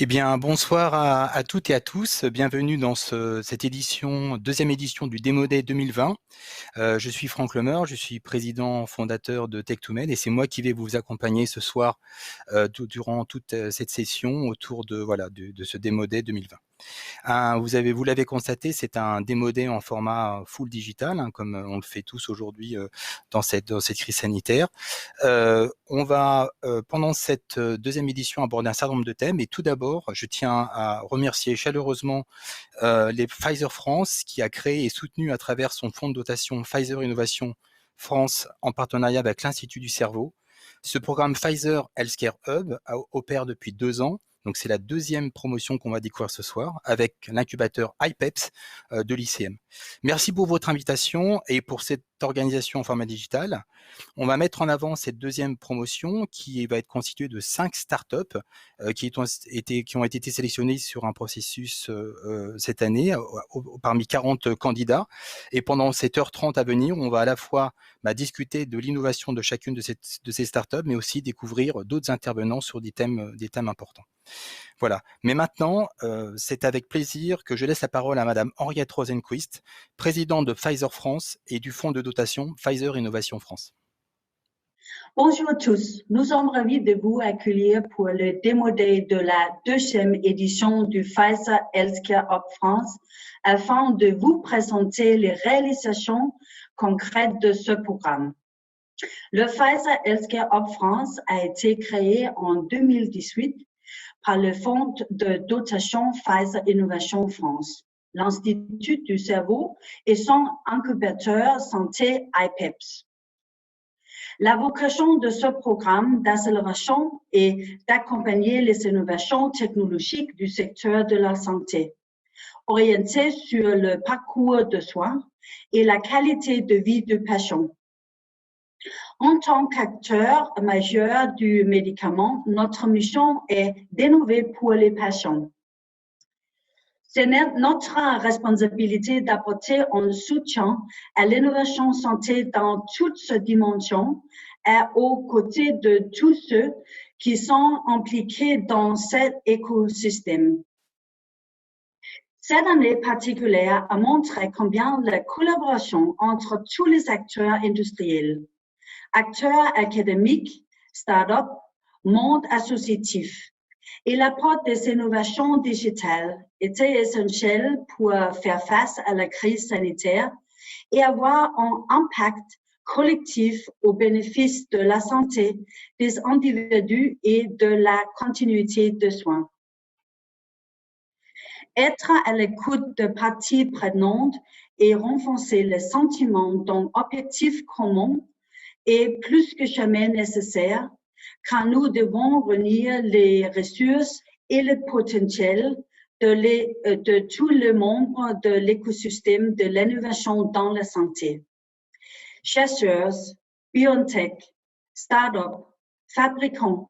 Eh bien, bonsoir à toutes et à tous. Bienvenue dans cette édition, deuxième édition du Demo Day 2020. Je suis Franck Lemeur, je suis président fondateur de Tech2Med et c'est moi qui vais vous accompagner ce soir durant toute cette session autour de ce Demo Day 2020. Vous l'avez constaté, c'est un démodé en format full digital, comme on le fait tous aujourd'hui dans cette crise sanitaire. On va, pendant cette deuxième édition, aborder un certain nombre de thèmes. Et tout d'abord, je tiens à remercier chaleureusement les Pfizer France, qui a créé et soutenu à travers son fonds de dotation Pfizer Innovation France, en partenariat avec l'Institut du Cerveau. Ce programme Pfizer Healthcare Hub opère depuis 2 ans. Donc, c'est la deuxième promotion qu'on va découvrir ce soir avec l'incubateur iPEPS de l'ICM. Merci pour votre invitation et pour cette organisation en format digital. On va mettre en avant cette deuxième promotion qui va être constituée de 5 startups qui ont été sélectionnées sur un processus cette année parmi 40 candidats. Et pendant cette heure 30 à venir, on va à la fois discuter de l'innovation de chacune de ces startups, mais aussi découvrir d'autres intervenants sur des thèmes importants. Voilà. Mais maintenant, c'est avec plaisir que je laisse la parole à Madame Henriette Rosenquist, présidente de Pfizer France et du fonds de dotation Pfizer Innovation France. Bonjour à tous, nous sommes ravis de vous accueillir pour le Demo Day de la deuxième édition du Pfizer Healthcare Hub France afin de vous présenter les réalisations concrètes de ce programme. Le Pfizer Healthcare Hub France a été créé en 2018 par le fonds de dotation Pfizer Innovation France, l'Institut du Cerveau et son incubateur santé iPEPS. La vocation de ce programme d'accélération est d'accompagner les innovations technologiques du secteur de la santé, orientées sur le parcours de soins et la qualité de vie du patient. En tant qu'acteur majeur du médicament, notre mission est d'innover pour les patients. C'est notre responsabilité d'apporter un soutien à l'innovation santé dans toutes ses dimensions et aux côtés de tous ceux qui sont impliqués dans cet écosystème. Cette année particulière a montré combien la collaboration entre tous les acteurs industriels, acteurs académiques, start-up, monde associatif, et l'apport des innovations digitales était essentiel pour faire face à la crise sanitaire et avoir un impact collectif au bénéfice de la santé des individus et de la continuité de soins. Être à l'écoute de parties prenantes et renforcer le sentiment d'un objectif commun est plus que jamais nécessaire, car nous devons réunir les ressources et le potentiel de tous les membres de l'écosystème de l'innovation dans la santé. Chercheurs, biotech, start-up, fabricants,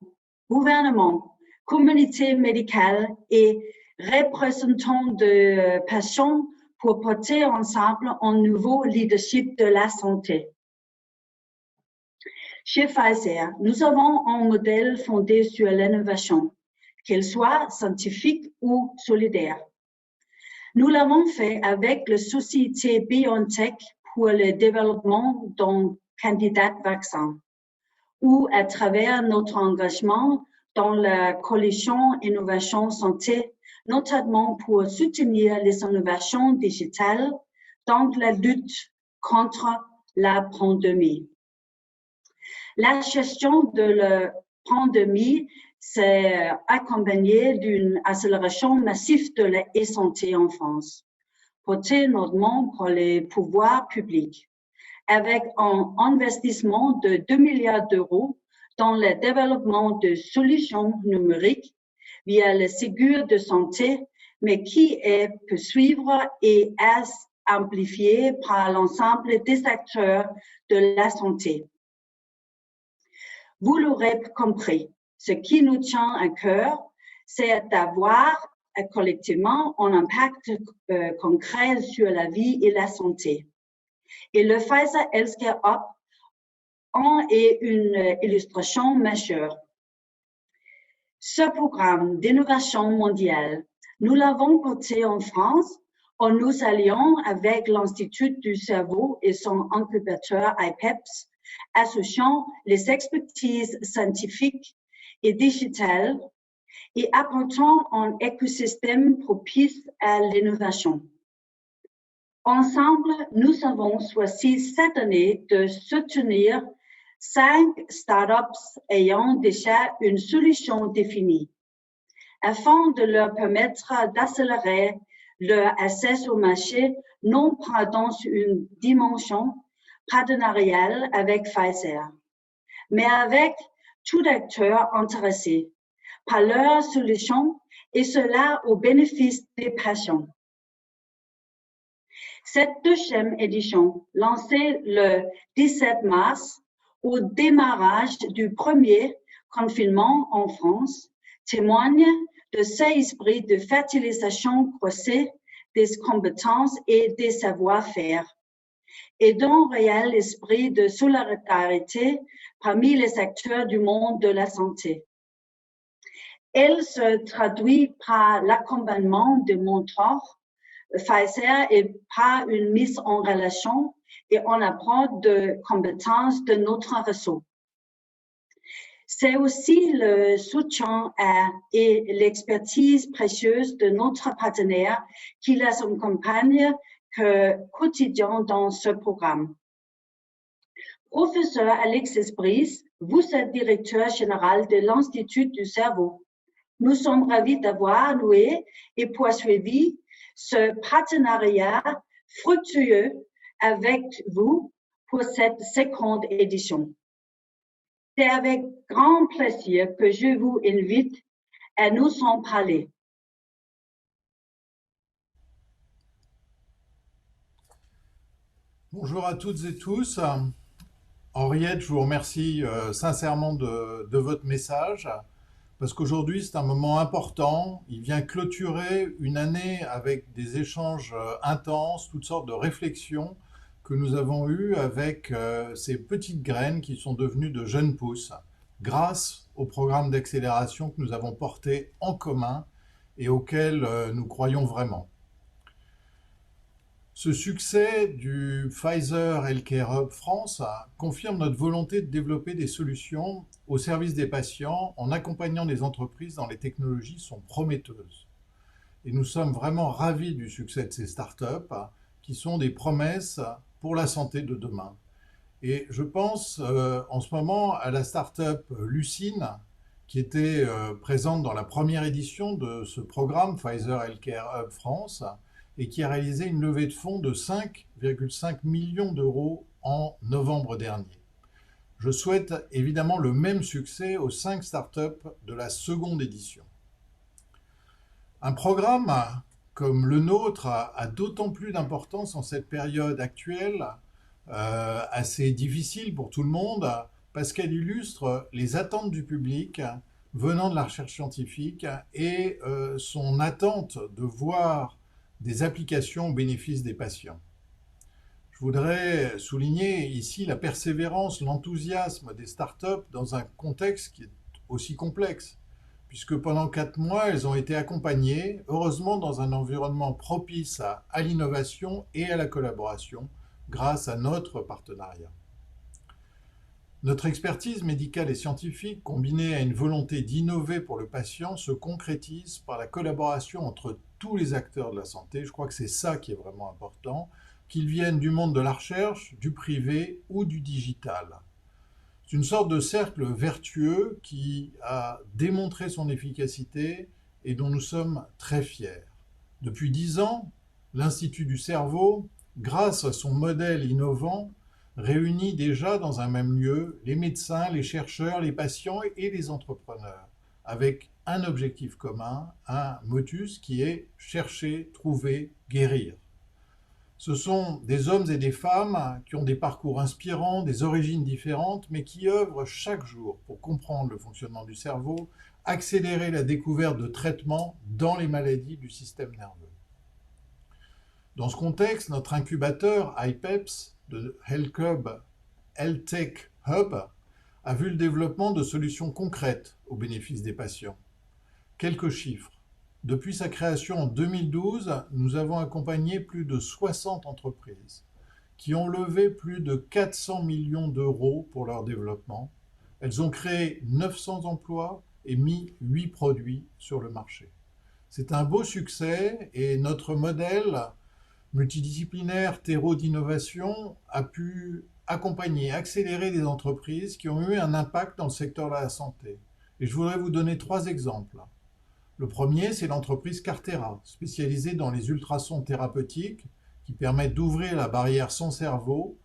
gouvernements, communautés médicales et représentants de patients pour porter ensemble un nouveau leadership de la santé. Chez Pfizer, nous avons un modèle fondé sur l'innovation, qu'elle soit scientifique ou solidaire. Nous l'avons fait avec la société BioNTech pour le développement d'un candidat vaccin, ou à travers notre engagement dans la coalition Innovation Santé, notamment pour soutenir les innovations digitales dans la lutte contre la pandémie. La gestion de la pandémie s'est accompagnée d'une accélération massive de la e-santé en France, portée notamment par les pouvoirs publics, avec un investissement de 2 milliards d'euros dans le développement de solutions numériques via le Ségur de santé, mais qui est poursuivre et est amplifié par l'ensemble des acteurs de la santé. Vous l'aurez compris, ce qui nous tient à cœur, c'est d'avoir collectivement un impact concret sur la vie et la santé. Et le Pfizer Healthcare Hub en est une illustration majeure. Ce programme d'innovation mondiale, nous l'avons porté en France en nous alliant avec l'Institut du cerveau et son incubateur IPEPS, associant les expertises scientifiques et digitales et apportant un écosystème propice à l'innovation. Ensemble, nous avons choisi cette année de soutenir 5 startups ayant déjà une solution définie, afin de leur permettre d'accélérer leur accès au marché, non pas dans une dimension partenariale avec Pfizer, mais avec tout acteur intéressé par leur solution et cela au bénéfice des patients. Cette deuxième édition, lancée le 17 mars, au démarrage du premier confinement en France, témoigne de cet esprit de fertilisation croisée des compétences et des savoir-faire, et d'un réel esprit de solidarité parmi les acteurs du monde de la santé. Elle se traduit par l'accompagnement de mentors Pfizer et par une mise en relation et en apport de compétences de notre réseau. C'est aussi le soutien et l'expertise précieuse de notre partenaire qui les accompagne quotidien dans ce programme. Professeur Alexis Brice, vous êtes directeur général de l'Institut du cerveau. Nous sommes ravis d'avoir noué et poursuivi ce partenariat fructueux avec vous pour cette seconde édition. C'est avec grand plaisir que je vous invite à nous en parler. Bonjour à toutes et tous. Henriette, je vous remercie sincèrement de votre message, parce qu'aujourd'hui c'est un moment important. Il vient clôturer une année avec des échanges intenses, toutes sortes de réflexions que nous avons eues avec ces petites graines qui sont devenues de jeunes pousses, grâce au programme d'accélération que nous avons porté en commun et auquel nous croyons vraiment. Ce succès du Pfizer Healthcare Hub France confirme notre volonté de développer des solutions au service des patients en accompagnant les entreprises dont les technologies sont prometteuses. Et nous sommes vraiment ravis du succès de ces startups qui sont des promesses pour la santé de demain. Et je pense en ce moment à la startup Lucine qui était présente dans la première édition de ce programme Pfizer Healthcare Hub France et qui a réalisé une levée de fonds de 5,5 millions d'euros en novembre dernier. Je souhaite évidemment le même succès aux 5 startups de la seconde édition. Un programme comme le nôtre a d'autant plus d'importance en cette période actuelle, assez difficile pour tout le monde, parce qu'elle illustre les attentes du public venant de la recherche scientifique et son attente de voir des applications au bénéfice des patients. Je voudrais souligner ici la persévérance, l'enthousiasme des startups dans un contexte qui est aussi complexe, puisque pendant 4 mois, elles ont été accompagnées, heureusement dans un environnement propice à l'innovation et à la collaboration, grâce à notre partenariat. Notre expertise médicale et scientifique, combinée à une volonté d'innover pour le patient, se concrétise par la collaboration entre tous les acteurs de la santé. Je crois que c'est ça qui est vraiment important, qu'ils viennent du monde de la recherche, du privé ou du digital. C'est une sorte de cercle vertueux qui a démontré son efficacité et dont nous sommes très fiers. Depuis 10 ans, l'Institut du cerveau, grâce à son modèle innovant, réunit déjà dans un même lieu les médecins, les chercheurs, les patients et les entrepreneurs, avec un objectif commun, un motus qui est chercher, trouver, guérir. Ce sont des hommes et des femmes qui ont des parcours inspirants, des origines différentes, mais qui œuvrent chaque jour pour comprendre le fonctionnement du cerveau, accélérer la découverte de traitements dans les maladies du système nerveux. Dans ce contexte, notre incubateur IPEPS de Health Tech Hub a vu le développement de solutions concrètes au bénéfice des patients. Quelques chiffres. Depuis sa création en 2012, nous avons accompagné plus de 60 entreprises qui ont levé plus de 400 millions d'euros pour leur développement. Elles ont créé 900 emplois et mis 8 produits sur le marché. C'est un beau succès et notre modèle multidisciplinaire terreau d'innovation a pu accompagner, accélérer des entreprises qui ont eu un impact dans le secteur de la santé. Et je voudrais vous donner 3 exemples. Le premier, c'est l'entreprise Cartera, spécialisée dans les ultrasons thérapeutiques qui permettent d'ouvrir la barrière son-cerveau.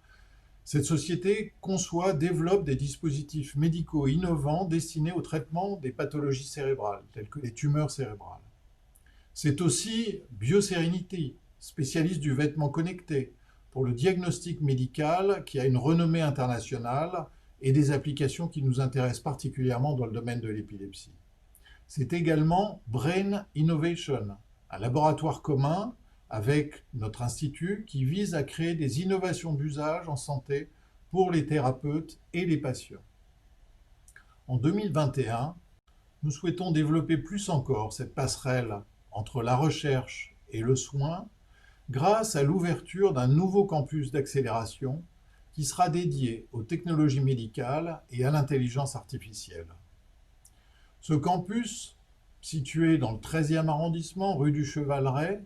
Cette société conçoit, développe des dispositifs médicaux innovants destinés au traitement des pathologies cérébrales, telles que les tumeurs cérébrales. C'est aussi BioSerenity, spécialiste du vêtement connecté, pour le diagnostic médical qui a une renommée internationale et des applications qui nous intéressent particulièrement dans le domaine de l'épilepsie. C'est également Brain Innovation, un laboratoire commun avec notre institut qui vise à créer des innovations d'usage en santé pour les thérapeutes et les patients. En 2021, nous souhaitons développer plus encore cette passerelle entre la recherche et le soin grâce à l'ouverture d'un nouveau campus d'accélération qui sera dédié aux technologies médicales et à l'intelligence artificielle. Ce campus, situé dans le 13e arrondissement, rue du Chevaleret,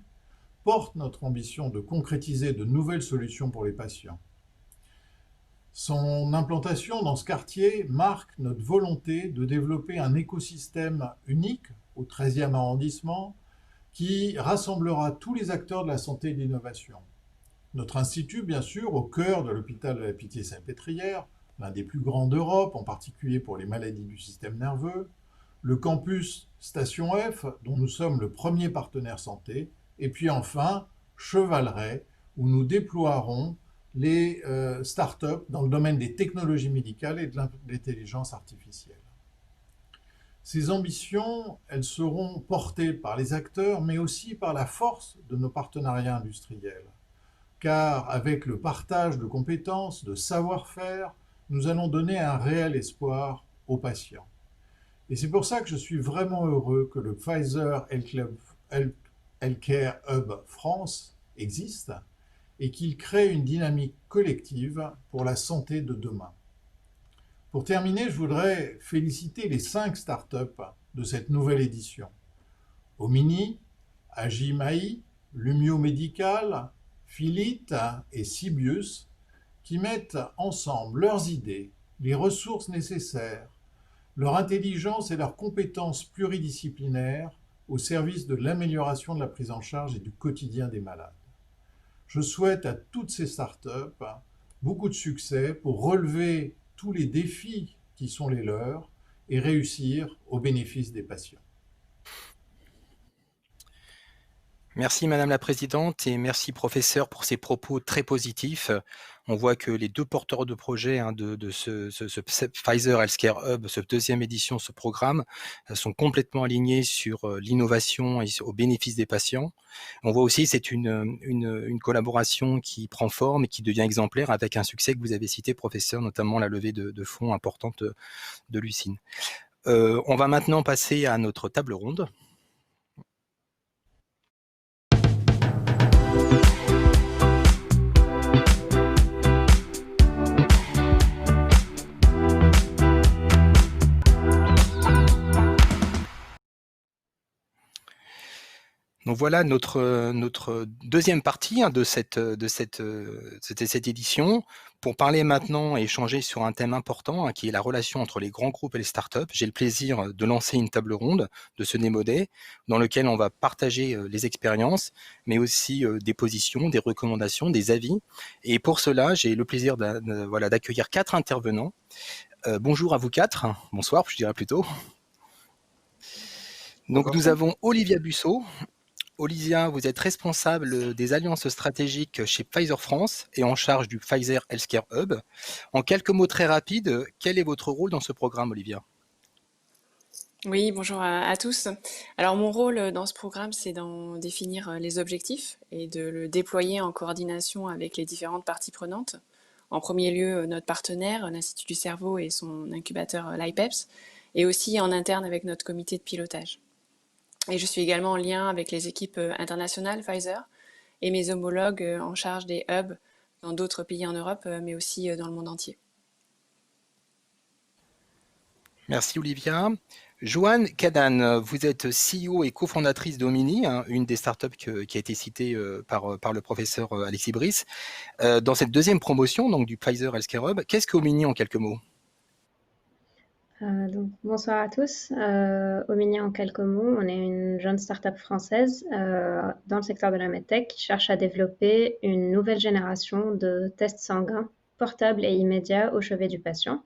porte notre ambition de concrétiser de nouvelles solutions pour les patients. Son implantation dans ce quartier marque notre volonté de développer un écosystème unique au 13e arrondissement qui rassemblera tous les acteurs de la santé et de l'innovation. Notre institut, bien sûr, au cœur de l'hôpital de la Pitié-Salpêtrière, l'un des plus grands d'Europe, en particulier pour les maladies du système nerveux, le campus Station F, dont nous sommes le premier partenaire santé, et puis enfin Chevaleret, où nous déploierons les startups dans le domaine des technologies médicales et de l'intelligence artificielle. Ces ambitions, elles seront portées par les acteurs, mais aussi par la force de nos partenariats industriels. Car avec le partage de compétences, de savoir-faire, nous allons donner un réel espoir aux patients. Et c'est pour ça que je suis vraiment heureux que le Pfizer Healthcare Hub France existe et qu'il crée une dynamique collective pour la santé de demain. Pour terminer, je voudrais féliciter les 5 startups de cette nouvelle édition. Omini, Agimae, Lumio Medical, Philit et Sibius, qui mettent ensemble leurs idées, les ressources nécessaires, leur intelligence et leurs compétences pluridisciplinaires au service de l'amélioration de la prise en charge et du quotidien des malades. Je souhaite à toutes ces startups beaucoup de succès pour relever tous les défis qui sont les leurs et réussir au bénéfice des patients. Merci Madame la Présidente et merci Professeur pour ces propos très positifs. On voit que les 2 porteurs de projet de ce Pfizer Healthcare Hub, cette 2e édition, ce programme, sont complètement alignés sur l'innovation et au bénéfice des patients. On voit aussi que c'est une collaboration qui prend forme et qui devient exemplaire avec un succès que vous avez cité, Professeur, notamment la levée de fonds importante de l'UCIN. On va maintenant passer à notre table ronde. Donc voilà notre 2e partie de cette édition. Pour parler maintenant et échanger sur un thème important qui est la relation entre les grands groupes et les startups, j'ai le plaisir de lancer une table ronde de ce Démodé dans lequel on va partager les expériences, mais aussi des positions, des recommandations, des avis. Et pour cela, j'ai le plaisir d'accueillir 4 intervenants. Bonjour à vous 4, bonsoir je dirais plutôt. Donc nous avons Olivia Busso. Olivia, vous êtes responsable des alliances stratégiques chez Pfizer France et en charge du Pfizer Healthcare Hub. En quelques mots très rapides, quel est votre rôle dans ce programme, Olivia? Oui, bonjour à tous. Alors mon rôle dans ce programme, c'est d'en définir les objectifs et de le déployer en coordination avec les différentes parties prenantes. En premier lieu, notre partenaire, l'Institut du cerveau et son incubateur l'IPEPS, et aussi en interne avec notre comité de pilotage. Et je suis également en lien avec les équipes internationales Pfizer et mes homologues en charge des hubs dans d'autres pays en Europe, mais aussi dans le monde entier. Merci Olivia. Joanne Cadan, vous êtes CEO et cofondatrice d'Omini, hein, une des startups qui a été citée par le professeur Alexis Brice. Dans cette deuxième promotion donc, du Pfizer Healthcare Hub, qu'est-ce qu'Omini en quelques mots? Donc, bonsoir à tous. Omini en quelques mots, on est une jeune start-up française dans le secteur de la medtech qui cherche à développer une nouvelle génération de tests sanguins portables et immédiats au chevet du patient,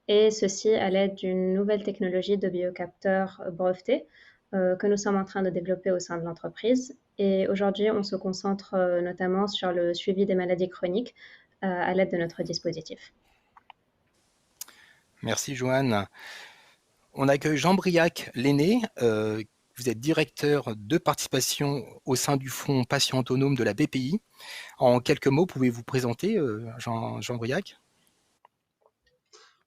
et ceci à l'aide d'une nouvelle technologie de biocapteur breveté que nous sommes en train de développer au sein de l'entreprise. Et aujourd'hui, on se concentre notamment sur le suivi des maladies chroniques à l'aide de notre dispositif. Merci Joanne. On accueille Jean Briac Lenné. Vous êtes directeur de participation au sein du fonds patient autonome de la BPI. En quelques mots, pouvez-vous présenter, Jean Briac?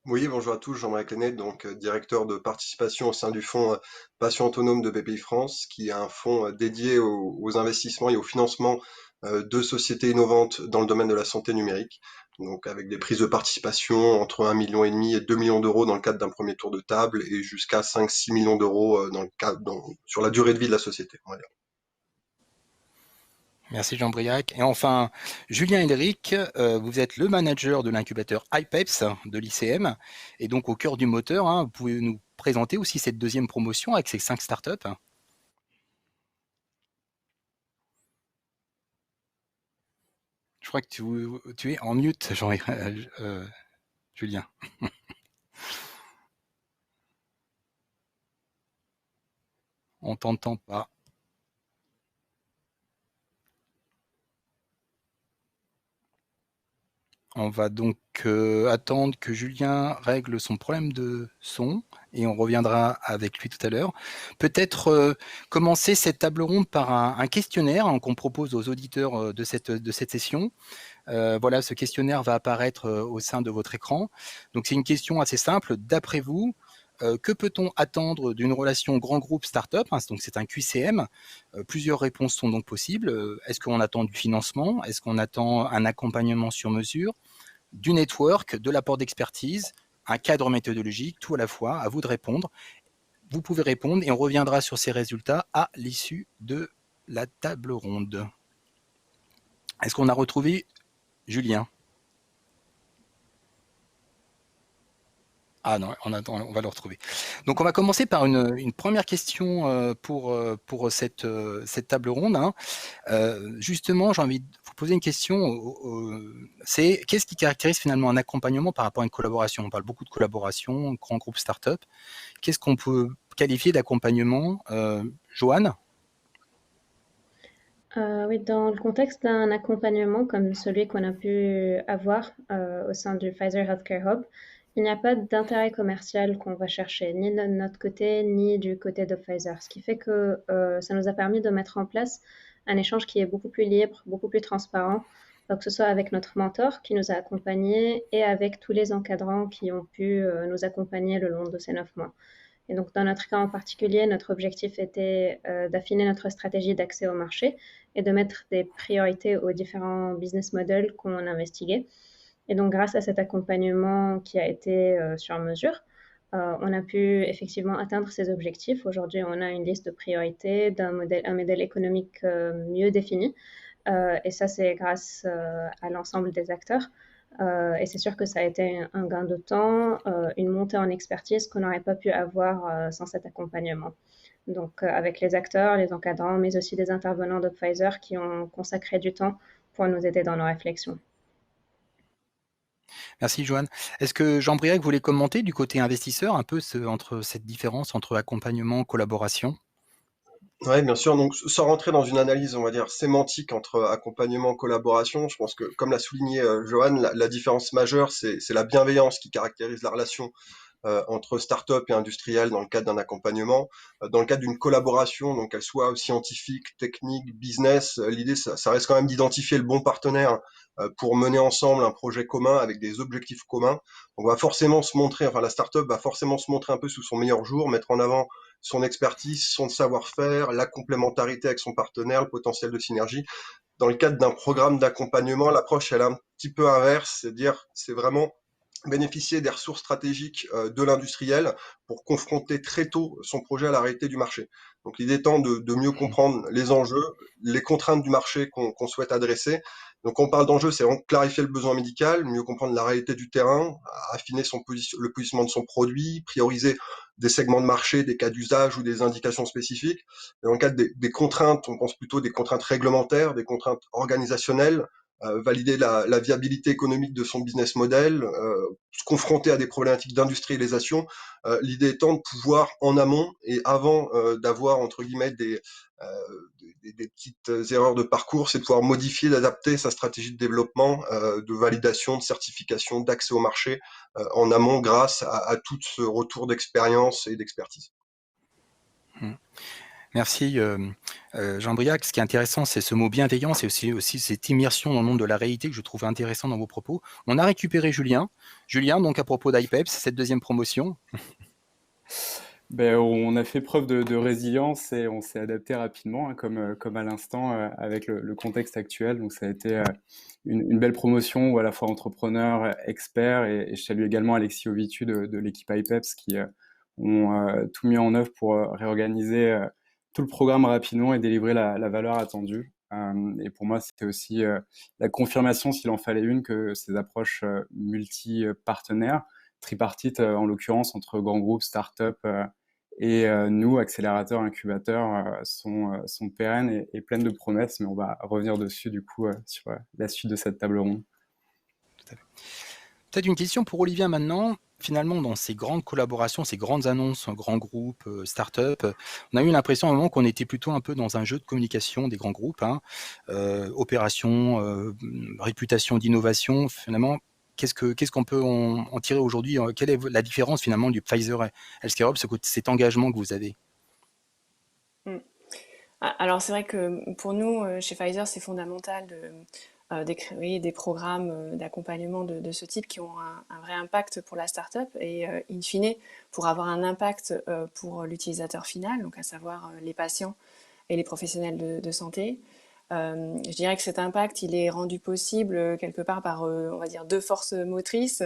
Oui, bonjour à tous, Jean-Marc Lenné, donc directeur de participation au sein du fonds Patient Autonome de BPI France, qui est un fonds dédié aux investissements et au financement de sociétés innovantes dans le domaine de la santé numérique, donc avec des prises de participation entre 1,5 million et 2 millions d'euros dans le cadre d'un premier tour de table et jusqu'à 5-6 millions d'euros sur la durée de vie de la société, on va dire. Merci Jean Briac. Et enfin, Julien Héléric, vous êtes le manager de l'incubateur IPEPS de l'ICM, et donc au cœur du moteur, hein, vous pouvez nous présenter aussi cette deuxième promotion avec ces 5 startups? Je crois que tu es en mute, Julien. On t'entend pas. On va donc attendre que Julien règle son problème de son et on reviendra avec lui tout à l'heure. Peut-être commencer cette table ronde par un questionnaire hein, qu'on propose aux auditeurs de cette session. Voilà, ce questionnaire va apparaître au sein de votre écran. Donc c'est une question assez simple. D'après vous, que peut-on attendre d'une relation grand groupe startup hein, donc c'est un QCM. Plusieurs réponses sont donc possibles. Est-ce qu'on attend du financement? Est-ce qu'on attend un accompagnement sur mesure? Du network, de l'apport d'expertise, un cadre méthodologique, tout à la fois, à vous de répondre. Vous pouvez répondre et on reviendra sur ces résultats à l'issue de la table ronde. Est-ce qu'on a retrouvé Julien? Ah non, on va le retrouver. Donc on va commencer par une première question pour cette table ronde. Hein. Justement, j'ai envie de vous poser une question. C'est qu'est-ce qui caractérise finalement un accompagnement par rapport à une collaboration? On parle beaucoup de collaboration, grand groupe start-up. Qu'est-ce qu'on peut qualifier d'accompagnement? Joanne? Oui, dans le contexte d'un accompagnement comme celui qu'on a pu avoir au sein du Pfizer Healthcare Hub, il n'y a pas d'intérêt commercial qu'on va chercher, ni de notre côté, ni du côté de Pfizer. Ce qui fait que ça nous a permis de mettre en place un échange qui est beaucoup plus libre, beaucoup plus transparent, que ce soit avec notre mentor qui nous a accompagnés et avec tous les encadrants qui ont pu nous accompagner le long de ces 9 mois. Et donc, dans notre cas en particulier, notre objectif était d'affiner notre stratégie d'accès au marché et de mettre des priorités aux différents business models qu'on investiguait. Et donc, grâce à cet accompagnement qui a été sur mesure, on a pu effectivement atteindre ces objectifs. Aujourd'hui, on a une liste de priorités, un modèle économique mieux défini. Et ça, c'est grâce à l'ensemble des acteurs. Et c'est sûr que ça a été un gain de temps, une montée en expertise qu'on n'aurait pas pu avoir sans cet accompagnement. Donc, avec les acteurs, les encadrants, mais aussi des intervenants de Pfizer qui ont consacré du temps pour nous aider dans nos réflexions. Merci Joanne. Est-ce que Jean Briac voulait commenter du côté investisseur un peu entre cette différence entre accompagnement, collaboration? Oui, bien sûr. Donc, sans rentrer dans une analyse, on va dire, sémantique entre accompagnement et collaboration, je pense que, comme l'a souligné Johan, la différence majeure, c'est la bienveillance qui caractérise la relation entre start-up et industriel dans le cadre d'un accompagnement. Dans le cadre d'une collaboration, donc qu'elle soit scientifique, technique, business, l'idée, ça reste quand même d'identifier le bon partenaire pour mener ensemble un projet commun avec des objectifs communs. On va forcément se montrer, enfin la start-up va forcément se montrer un peu sous son meilleur jour, mettre en avant son expertise, son savoir-faire, la complémentarité avec son partenaire, le potentiel de synergie. Dans le cadre d'un programme d'accompagnement, l'approche elle est un petit peu inverse, c'est-à-dire c'est vraiment bénéficier des ressources stratégiques de l'industriel pour confronter très tôt son projet à la réalité du marché. Donc l'idée étant de mieux comprendre les enjeux, les contraintes du marché qu'on souhaite adresser. Donc quand on parle d'enjeux, c'est vraiment clarifier le besoin médical, mieux comprendre la réalité du terrain, affiner le positionnement de son produit, prioriser des segments de marché, des cas d'usage ou des indications spécifiques. Et dans le cadre des contraintes, on pense plutôt des contraintes réglementaires, des contraintes organisationnelles, valider la viabilité économique de son business model, se confronter à des problématiques d'industrialisation. L'idée étant de pouvoir en amont et avant d'avoir entre guillemets des petites erreurs de parcours, c'est de pouvoir modifier, d'adapter sa stratégie de développement, de validation, de certification, d'accès au marché en amont grâce à tout ce retour d'expérience et d'expertise. Merci Jean-Briac. Ce qui est intéressant, c'est ce mot bienveillance et aussi cette immersion dans le monde de la réalité que je trouve intéressant dans vos propos. On a récupéré Julien. Julien, donc à propos d'IPEPS, cette deuxième promotion. On a fait preuve de résilience et on s'est adapté rapidement, hein, comme à l'instant, avec le contexte actuel. Donc ça a été une belle promotion où à la fois entrepreneurs, experts, et je salue également Alexis Ovitu de l'équipe IPEPS qui ont tout mis en œuvre pour réorganiser tout le programme rapidement et délivrer la valeur attendue. Et pour moi, c'était aussi la confirmation, s'il en fallait une, que ces approches multi-partenaires, tripartites en l'occurrence entre grands groupes, start-up et nous, accélérateurs, incubateurs, sont pérennes et pleines de promesses, mais on va revenir dessus du coup sur la suite de cette table ronde. Tout à fait. Peut-être une question pour Olivia maintenant. Finalement, dans ces grandes collaborations, ces grandes annonces, grands groupes, start-up, on a eu l'impression à un moment qu'on était plutôt un peu dans un jeu de communication des grands groupes, hein, opération, réputation d'innovation. Finalement, qu'est-ce qu'on peut en tirer aujourd'hui? Quelle est la différence finalement du Pfizer Healthcare Hub, cet engagement que vous avez? Alors c'est vrai que pour nous, chez Pfizer, c'est fondamental de créer des programmes d'accompagnement de ce type qui ont un vrai impact pour la start-up et in fine, pour avoir un impact pour l'utilisateur final, donc à savoir les patients et les professionnels de santé. Je dirais que cet impact, il est rendu possible quelque part par, on va dire, deux forces motrices,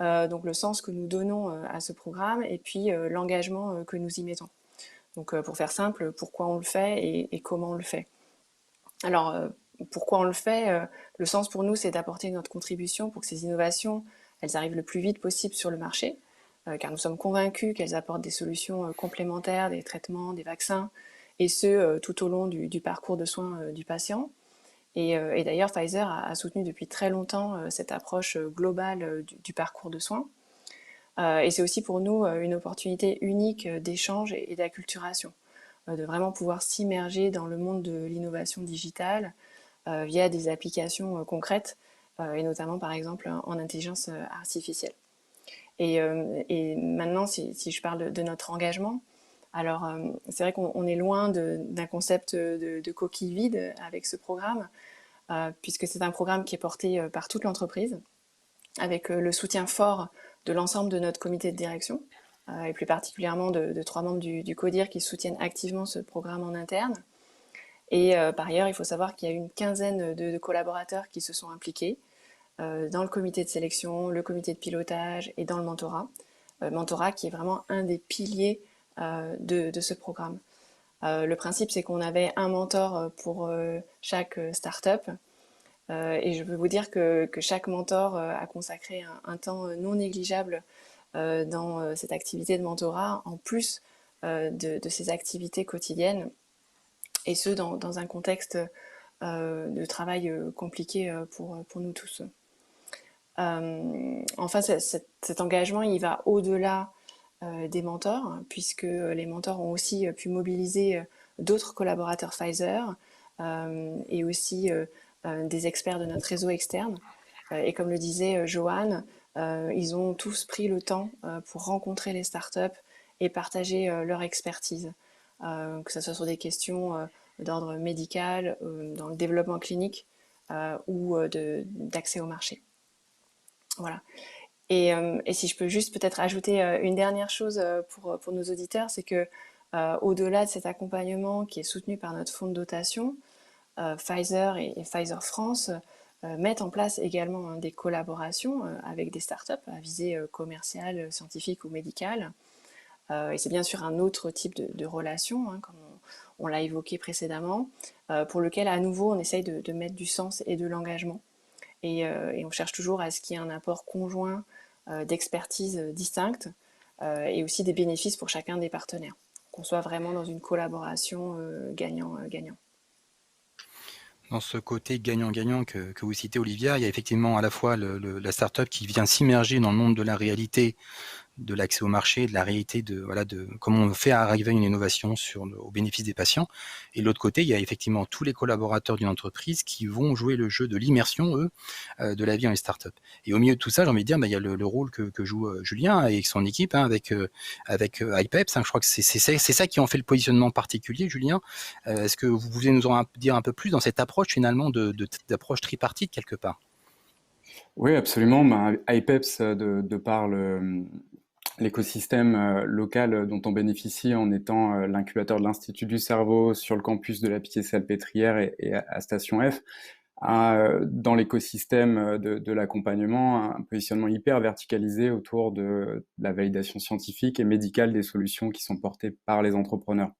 donc le sens que nous donnons à ce programme et puis l'engagement que nous y mettons. Donc pour faire simple, pourquoi on le fait et comment on le fait. Alors pourquoi on le fait? Le sens pour nous, c'est d'apporter notre contribution pour que ces innovations, elles arrivent le plus vite possible sur le marché, car nous sommes convaincus qu'elles apportent des solutions complémentaires, des traitements, des vaccins, et ce, tout au long du parcours de soins du patient. Et d'ailleurs, Pfizer a soutenu depuis très longtemps cette approche globale du parcours de soins. Et c'est aussi pour nous une opportunité unique d'échange et d'acculturation, de vraiment pouvoir s'immerger dans le monde de l'innovation digitale via des applications concrètes, et notamment par exemple en intelligence artificielle. Et maintenant, si je parle de notre engagement, alors c'est vrai qu'on est loin d'un concept de coquille vide avec ce programme, puisque c'est un programme qui est porté par toute l'entreprise, avec le soutien fort de l'ensemble de notre comité de direction, et plus particulièrement de 3 membres du CODIR qui soutiennent activement ce programme en interne. Et par ailleurs, il faut savoir qu'il y a une quinzaine de collaborateurs qui se sont impliqués dans le comité de sélection, le comité de pilotage et dans le mentorat. Mentorat qui est vraiment un des piliers de ce programme. Le principe, c'est qu'on avait un mentor pour chaque start-up. Et je peux vous dire que chaque mentor a consacré un temps non négligeable dans cette activité de mentorat, en plus de ses activités quotidiennes, et ce, dans un contexte de travail compliqué pour nous tous. Enfin, cet engagement, il va au-delà des mentors, puisque les mentors ont aussi pu mobiliser d'autres collaborateurs Pfizer et aussi des experts de notre réseau externe. Et comme le disait Johan, ils ont tous pris le temps pour rencontrer les startups et partager leur expertise, que ce soit sur des questions d'ordre médical, dans le développement clinique ou d'accès au marché. Voilà. Et si je peux juste peut-être ajouter une dernière chose pour nos auditeurs, c'est que Au-delà de cet accompagnement qui est soutenu par notre fonds de dotation, Pfizer et Pfizer France mettent en place également des collaborations avec des startups à visée commerciale, scientifique ou médicale. Et c'est bien sûr un autre type de relation, hein, comme on l'a évoqué précédemment, pour lequel à nouveau on essaye de mettre du sens et de l'engagement. Et on cherche toujours à ce qu'il y ait un apport conjoint d'expertise distincte et aussi des bénéfices pour chacun des partenaires. Qu'on soit vraiment dans une collaboration gagnant-gagnant. Dans ce côté gagnant-gagnant que vous citez, Olivia, il y a effectivement à la fois la startup qui vient s'immerger dans le monde de la réalité, de l'accès au marché, de la réalité de comment on fait arriver une innovation au bénéfice des patients. Et de l'autre côté, il y a effectivement tous les collaborateurs d'une entreprise qui vont jouer le jeu de l'immersion, eux, de la vie dans les startups. Et au milieu de tout ça, j'ai envie de dire, il y a le rôle que joue Julien et son équipe, hein, avec iPeps. Hein, je crois que c'est ça qui en fait le positionnement particulier, Julien. Est-ce que vous pouvez nous en dire un peu plus dans cette approche finalement d'approche tripartite quelque part? Oui, absolument. iPeps, de par l'écosystème local dont on bénéficie en étant l'incubateur de l'Institut du cerveau sur le campus de la Pitié-Salpêtrière et à Station F, a dans l'écosystème de l'accompagnement un positionnement hyper verticalisé autour de la validation scientifique et médicale des solutions qui sont portées par les entrepreneurs.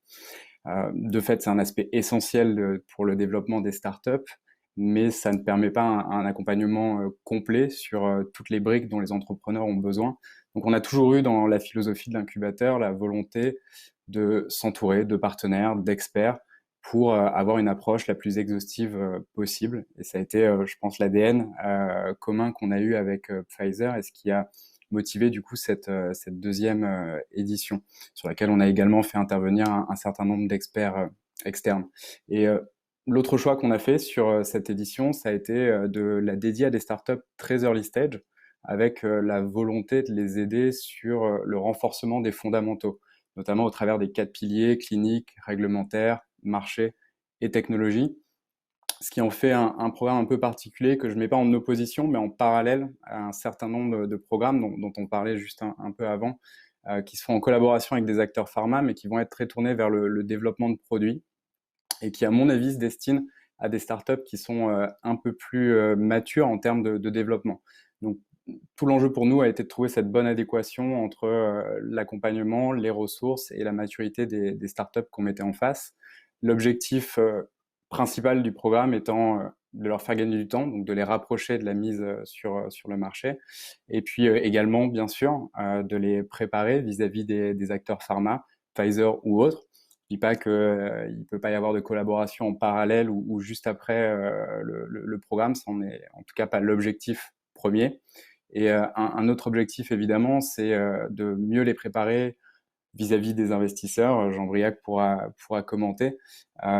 De fait, c'est un aspect essentiel pour le développement des startups, mais ça ne permet pas un accompagnement complet sur toutes les briques dont les entrepreneurs ont besoin. Donc on a toujours eu dans la philosophie de l'incubateur la volonté de s'entourer de partenaires, d'experts, pour avoir une approche la plus exhaustive possible. Et ça a été, je pense, l'ADN commun qu'on a eu avec Pfizer et ce qui a motivé du coup cette deuxième édition, sur laquelle on a également fait intervenir un certain nombre d'experts externes. Et l'autre choix qu'on a fait sur cette édition, ça a été de la dédier à des startups très early stage, avec la volonté de les aider sur le renforcement des fondamentaux, notamment au travers des 4 piliers cliniques, réglementaires, marché et technologie. Ce qui en fait un programme un peu particulier que je ne mets pas en opposition, mais en parallèle à un certain nombre de programmes dont on parlait juste un peu avant, qui se font en collaboration avec des acteurs pharma, mais qui vont être très tournés vers le développement de produits et qui, à mon avis, se destinent à des startups qui sont un peu plus matures en termes de développement. Donc, tout l'enjeu pour nous a été de trouver cette bonne adéquation entre l'accompagnement, les ressources et la maturité des startups qu'on mettait en face. L'objectif principal du programme étant de leur faire gagner du temps, donc de les rapprocher de la mise sur le marché, et puis également, bien sûr, de les préparer vis-à-vis des acteurs pharma, Pfizer ou autres. Je ne dis pas qu'il ne peut pas y avoir de collaboration en parallèle ou juste après le programme, ça n'en est en tout cas pas l'objectif premier. Et un autre objectif, évidemment, c'est de mieux les préparer vis-à-vis des investisseurs. Jean-Briac pourra commenter.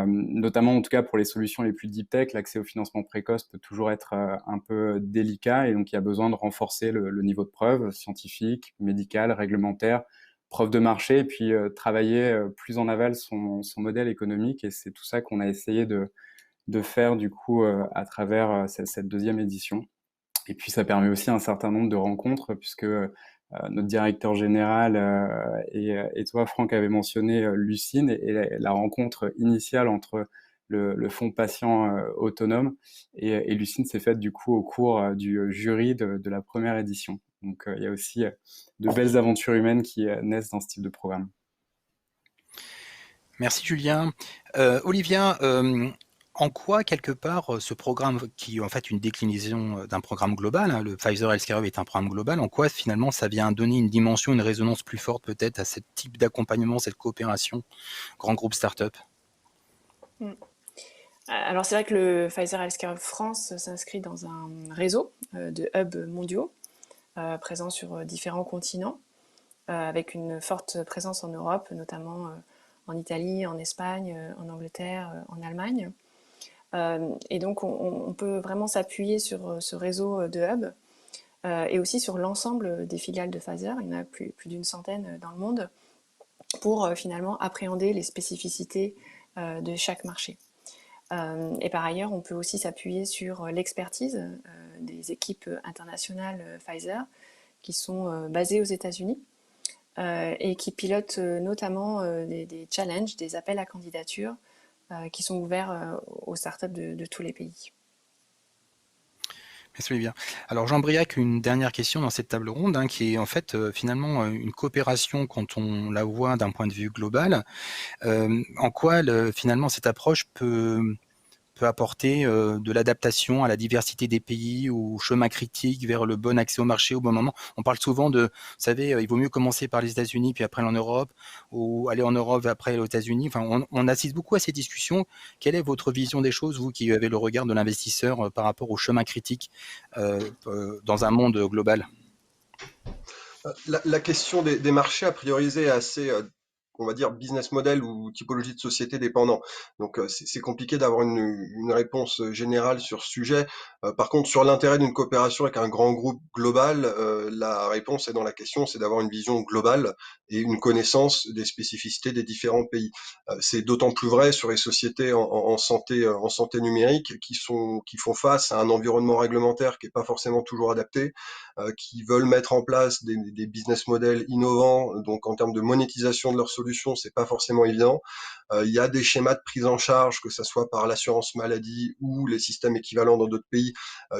Notamment, en tout cas, pour les solutions les plus deep tech, l'accès au financement précoce peut toujours être un peu délicat et donc il y a besoin de renforcer le niveau de preuve scientifique, médical, réglementaire, preuve de marché et puis travailler plus en aval son modèle économique. Et c'est tout ça qu'on a essayé de faire du coup à travers cette deuxième édition. Et puis ça permet aussi un certain nombre de rencontres puisque notre directeur général et toi, Franck, avez mentionné Lucine et la rencontre initiale entre le fonds patient autonome et Lucine s'est faite du coup au cours du jury de la première édition. Donc il y a aussi de belles aventures humaines qui naissent dans ce type de programme. Merci Julien. Olivia, en quoi, quelque part, ce programme, qui est en fait une déclinaison d'un programme global, hein, le Pfizer Healthcare Hub est un programme global, en quoi finalement ça vient donner une dimension, une résonance plus forte peut-être à ce type d'accompagnement, cette coopération grand groupe start-up? Alors c'est vrai que le Pfizer Healthcare Hub France s'inscrit dans un réseau de hubs mondiaux présents sur différents continents, avec une forte présence en Europe, notamment en Italie, en Espagne, en Angleterre, en Allemagne. Et donc on peut vraiment s'appuyer sur ce réseau de hubs et aussi sur l'ensemble des filiales de Pfizer, il y en a plus d'une centaine dans le monde, pour finalement appréhender les spécificités de chaque marché. Et par ailleurs, on peut aussi s'appuyer sur l'expertise des équipes internationales Pfizer qui sont basées aux États-Unis et qui pilote notamment des challenges, des appels à candidature qui sont ouverts aux startups de tous les pays. Merci Olivia. Alors Jean-Briac, une dernière question dans cette table ronde, qui est en fait finalement une coopération quand on la voit d'un point de vue global. En quoi finalement cette approche peut apporter de l'adaptation à la diversité des pays, au chemin critique vers le bon accès au marché au bon moment. On parle souvent de, vous savez, il vaut mieux commencer par les États-Unis puis après aller en Europe, ou aller en Europe et après aller aux États-Unis. Enfin, on assiste beaucoup à ces discussions. Quelle est votre vision des choses, vous qui avez le regard de l'investisseur par rapport au chemin critique dans un monde global? La question des marchés à prioriser est assez, on va dire, business model ou typologie de société dépendant. Donc c'est compliqué d'avoir une réponse générale sur ce sujet. Par contre, sur l'intérêt d'une coopération avec un grand groupe global, la réponse est dans la question, c'est d'avoir une vision globale et une connaissance des spécificités des différents pays. C'est d'autant plus vrai sur les sociétés en santé numérique qui font face à un environnement réglementaire qui est pas forcément toujours adapté, qui veulent mettre en place des business models innovants, donc en termes de monétisation de leurs solutions, c'est pas forcément évident. Il y a des schémas de prise en charge, que ce soit par l'assurance maladie ou les systèmes équivalents dans d'autres pays,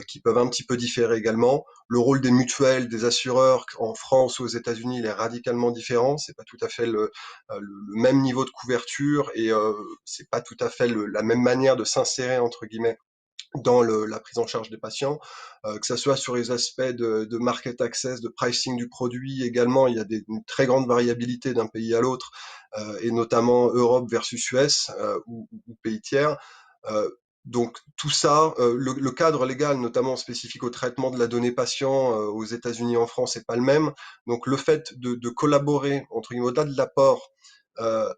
qui peuvent un petit peu différer également. Le rôle des mutuelles, des assureurs en France ou aux États-Unis, il est radicalement différent. C'est pas tout à fait le même niveau de couverture et c'est pas tout à fait la même manière de s'insérer entre guillemets dans la prise en charge des patients, que ça soit sur les aspects de market access, de pricing du produit également, il y a une très grande variabilité d'un pays à l'autre, et notamment Europe versus US ou pays tiers. Donc tout ça, le cadre légal, notamment spécifique au traitement de la donnée patient aux États-Unis et en France, n'est pas le même. Donc le fait de collaborer entre guillemets au-delà de l'apport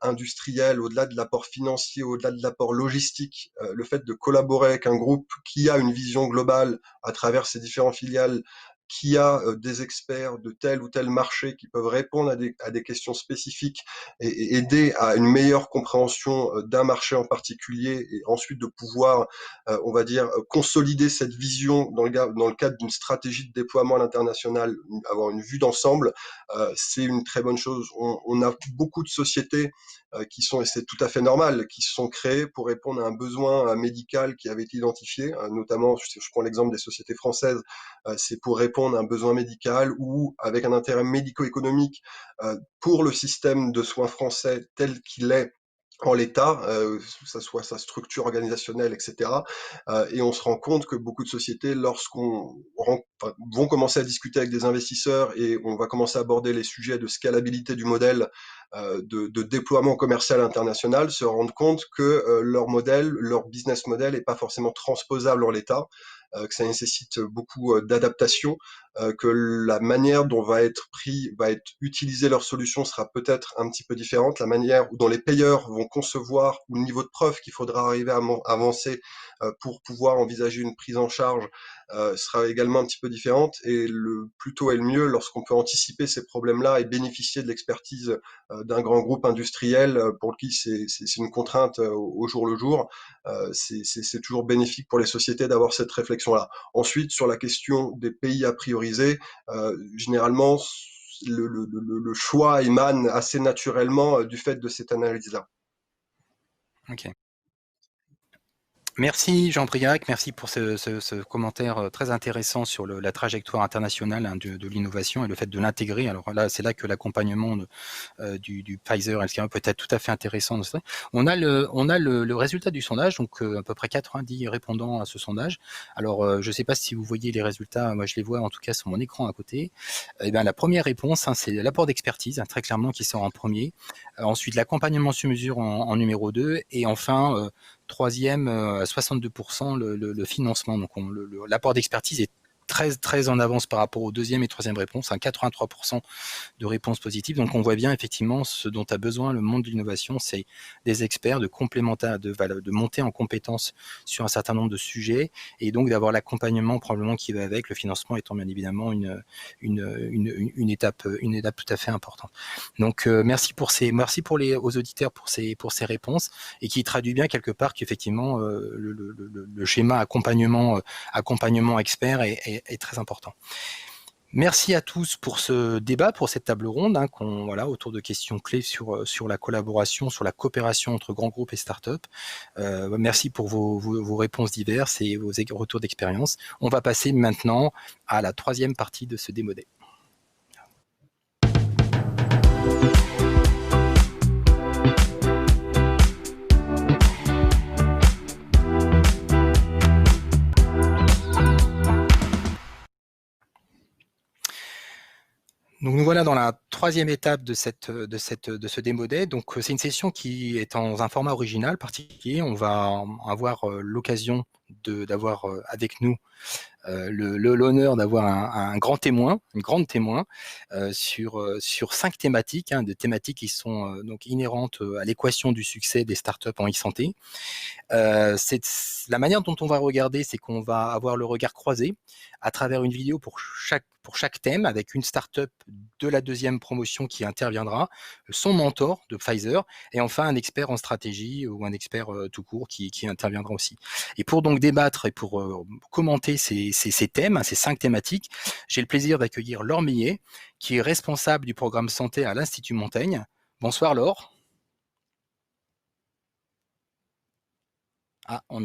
industriel, au-delà de l'apport financier, au-delà de l'apport logistique, le fait de collaborer avec un groupe qui a une vision globale à travers ses différentes filiales, qui a des experts de tel ou tel marché qui peuvent répondre à des questions spécifiques et aider à une meilleure compréhension d'un marché en particulier et ensuite de pouvoir, on va dire, consolider cette vision dans le cadre d'une stratégie de déploiement à l'international, avoir une vue d'ensemble, c'est une très bonne chose. On a beaucoup de sociétés qui sont, et c'est tout à fait normal, qui se sont créées pour répondre à un besoin médical qui avait été identifié, notamment, je prends l'exemple des sociétés françaises, c'est pour répondre à un besoin médical ou avec un intérêt médico-économique pour le système de soins français tel qu'il est en l'état, que ça soit sa structure organisationnelle, etc. Et on se rend compte que beaucoup de sociétés, vont commencer à discuter avec des investisseurs et on va commencer à aborder les sujets de scalabilité du modèle, de déploiement commercial international, se rendent compte que leur modèle, leur business model n'est pas forcément transposable en l'état, que ça nécessite beaucoup d'adaptation, que la manière dont va être utilisée leur solution sera peut-être un petit peu différente, la manière dont les payeurs vont concevoir ou le niveau de preuve qu'il faudra arriver à avancer pour pouvoir envisager une prise en charge sera également un petit peu différente et le plus tôt est le mieux lorsqu'on peut anticiper ces problèmes-là et bénéficier de l'expertise d'un grand groupe industriel pour qui c'est une contrainte au jour le jour. C'est toujours bénéfique pour les sociétés d'avoir cette réflexion-là. Ensuite, sur la question des pays à prioriser, généralement, le choix émane assez naturellement du fait de cette analyse-là. Ok. Merci Jean-Briac, merci pour ce commentaire très intéressant sur la trajectoire internationale de l'innovation et le fait de l'intégrer. Alors là, c'est là que l'accompagnement du Pfizer Healthcare peut être tout à fait intéressant. On a le résultat du sondage, donc à peu près 90 répondants à ce sondage. Alors je ne sais pas si vous voyez les résultats, moi je les vois en tout cas sur mon écran à côté. Eh bien, la première réponse, c'est l'apport d'expertise, très clairement qui sort en premier. Ensuite, l'accompagnement sur mesure en numéro 2 et enfin troisième, à 62%, le financement. Donc l'apport d'expertise est très en avance par rapport aux deuxième et troisième réponses, 83% de réponses positives. Donc on voit bien effectivement ce dont a besoin le monde de l'innovation, c'est des experts, de monter en compétences sur un certain nombre de sujets et donc d'avoir l'accompagnement probablement qui va avec, le financement étant bien évidemment une étape tout à fait importante. Donc merci aux auditeurs pour ces réponses et qui traduit bien quelque part qu'effectivement le schéma accompagnement expert est très important. Merci à tous pour ce débat, pour cette table ronde, voilà, autour de questions clés sur la collaboration, sur la coopération entre grands groupes et startups. Merci pour vos réponses diverses et vos retours d'expérience. On va passer maintenant à la troisième partie de ce démodé. Donc nous voilà dans la troisième étape de ce démodé. Donc c'est une session qui est dans un format original particulier. On va avoir l'occasion d'avoir avec nous l'honneur d'avoir un grand témoin, une grande témoin sur 5 thématiques, des thématiques qui sont donc inhérentes à l'équation du succès des startups en e-santé. La manière dont on va regarder, c'est qu'on va avoir le regard croisé à travers une vidéo pour chaque thème, avec une startup de la deuxième promotion qui interviendra, son mentor de Pfizer, et enfin un expert en stratégie ou un expert tout court qui interviendra aussi. Et pour donc débattre et pour commenter ces thèmes, ces 5 thématiques, j'ai le plaisir d'accueillir Laure Millet, qui est responsable du programme santé à l'Institut Montaigne. Bonsoir Laure. Ah, on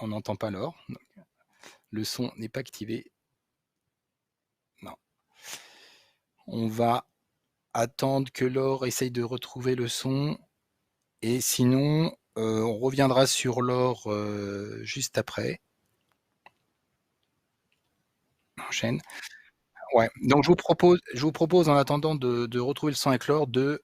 n'entend pas Laure. Le son n'est pas activé. Non. On va attendre que Laure essaye de retrouver le son. Et sinon, on reviendra sur Laure juste après. On enchaîne. Ouais. Donc je vous propose en attendant de retrouver le son avec Laure de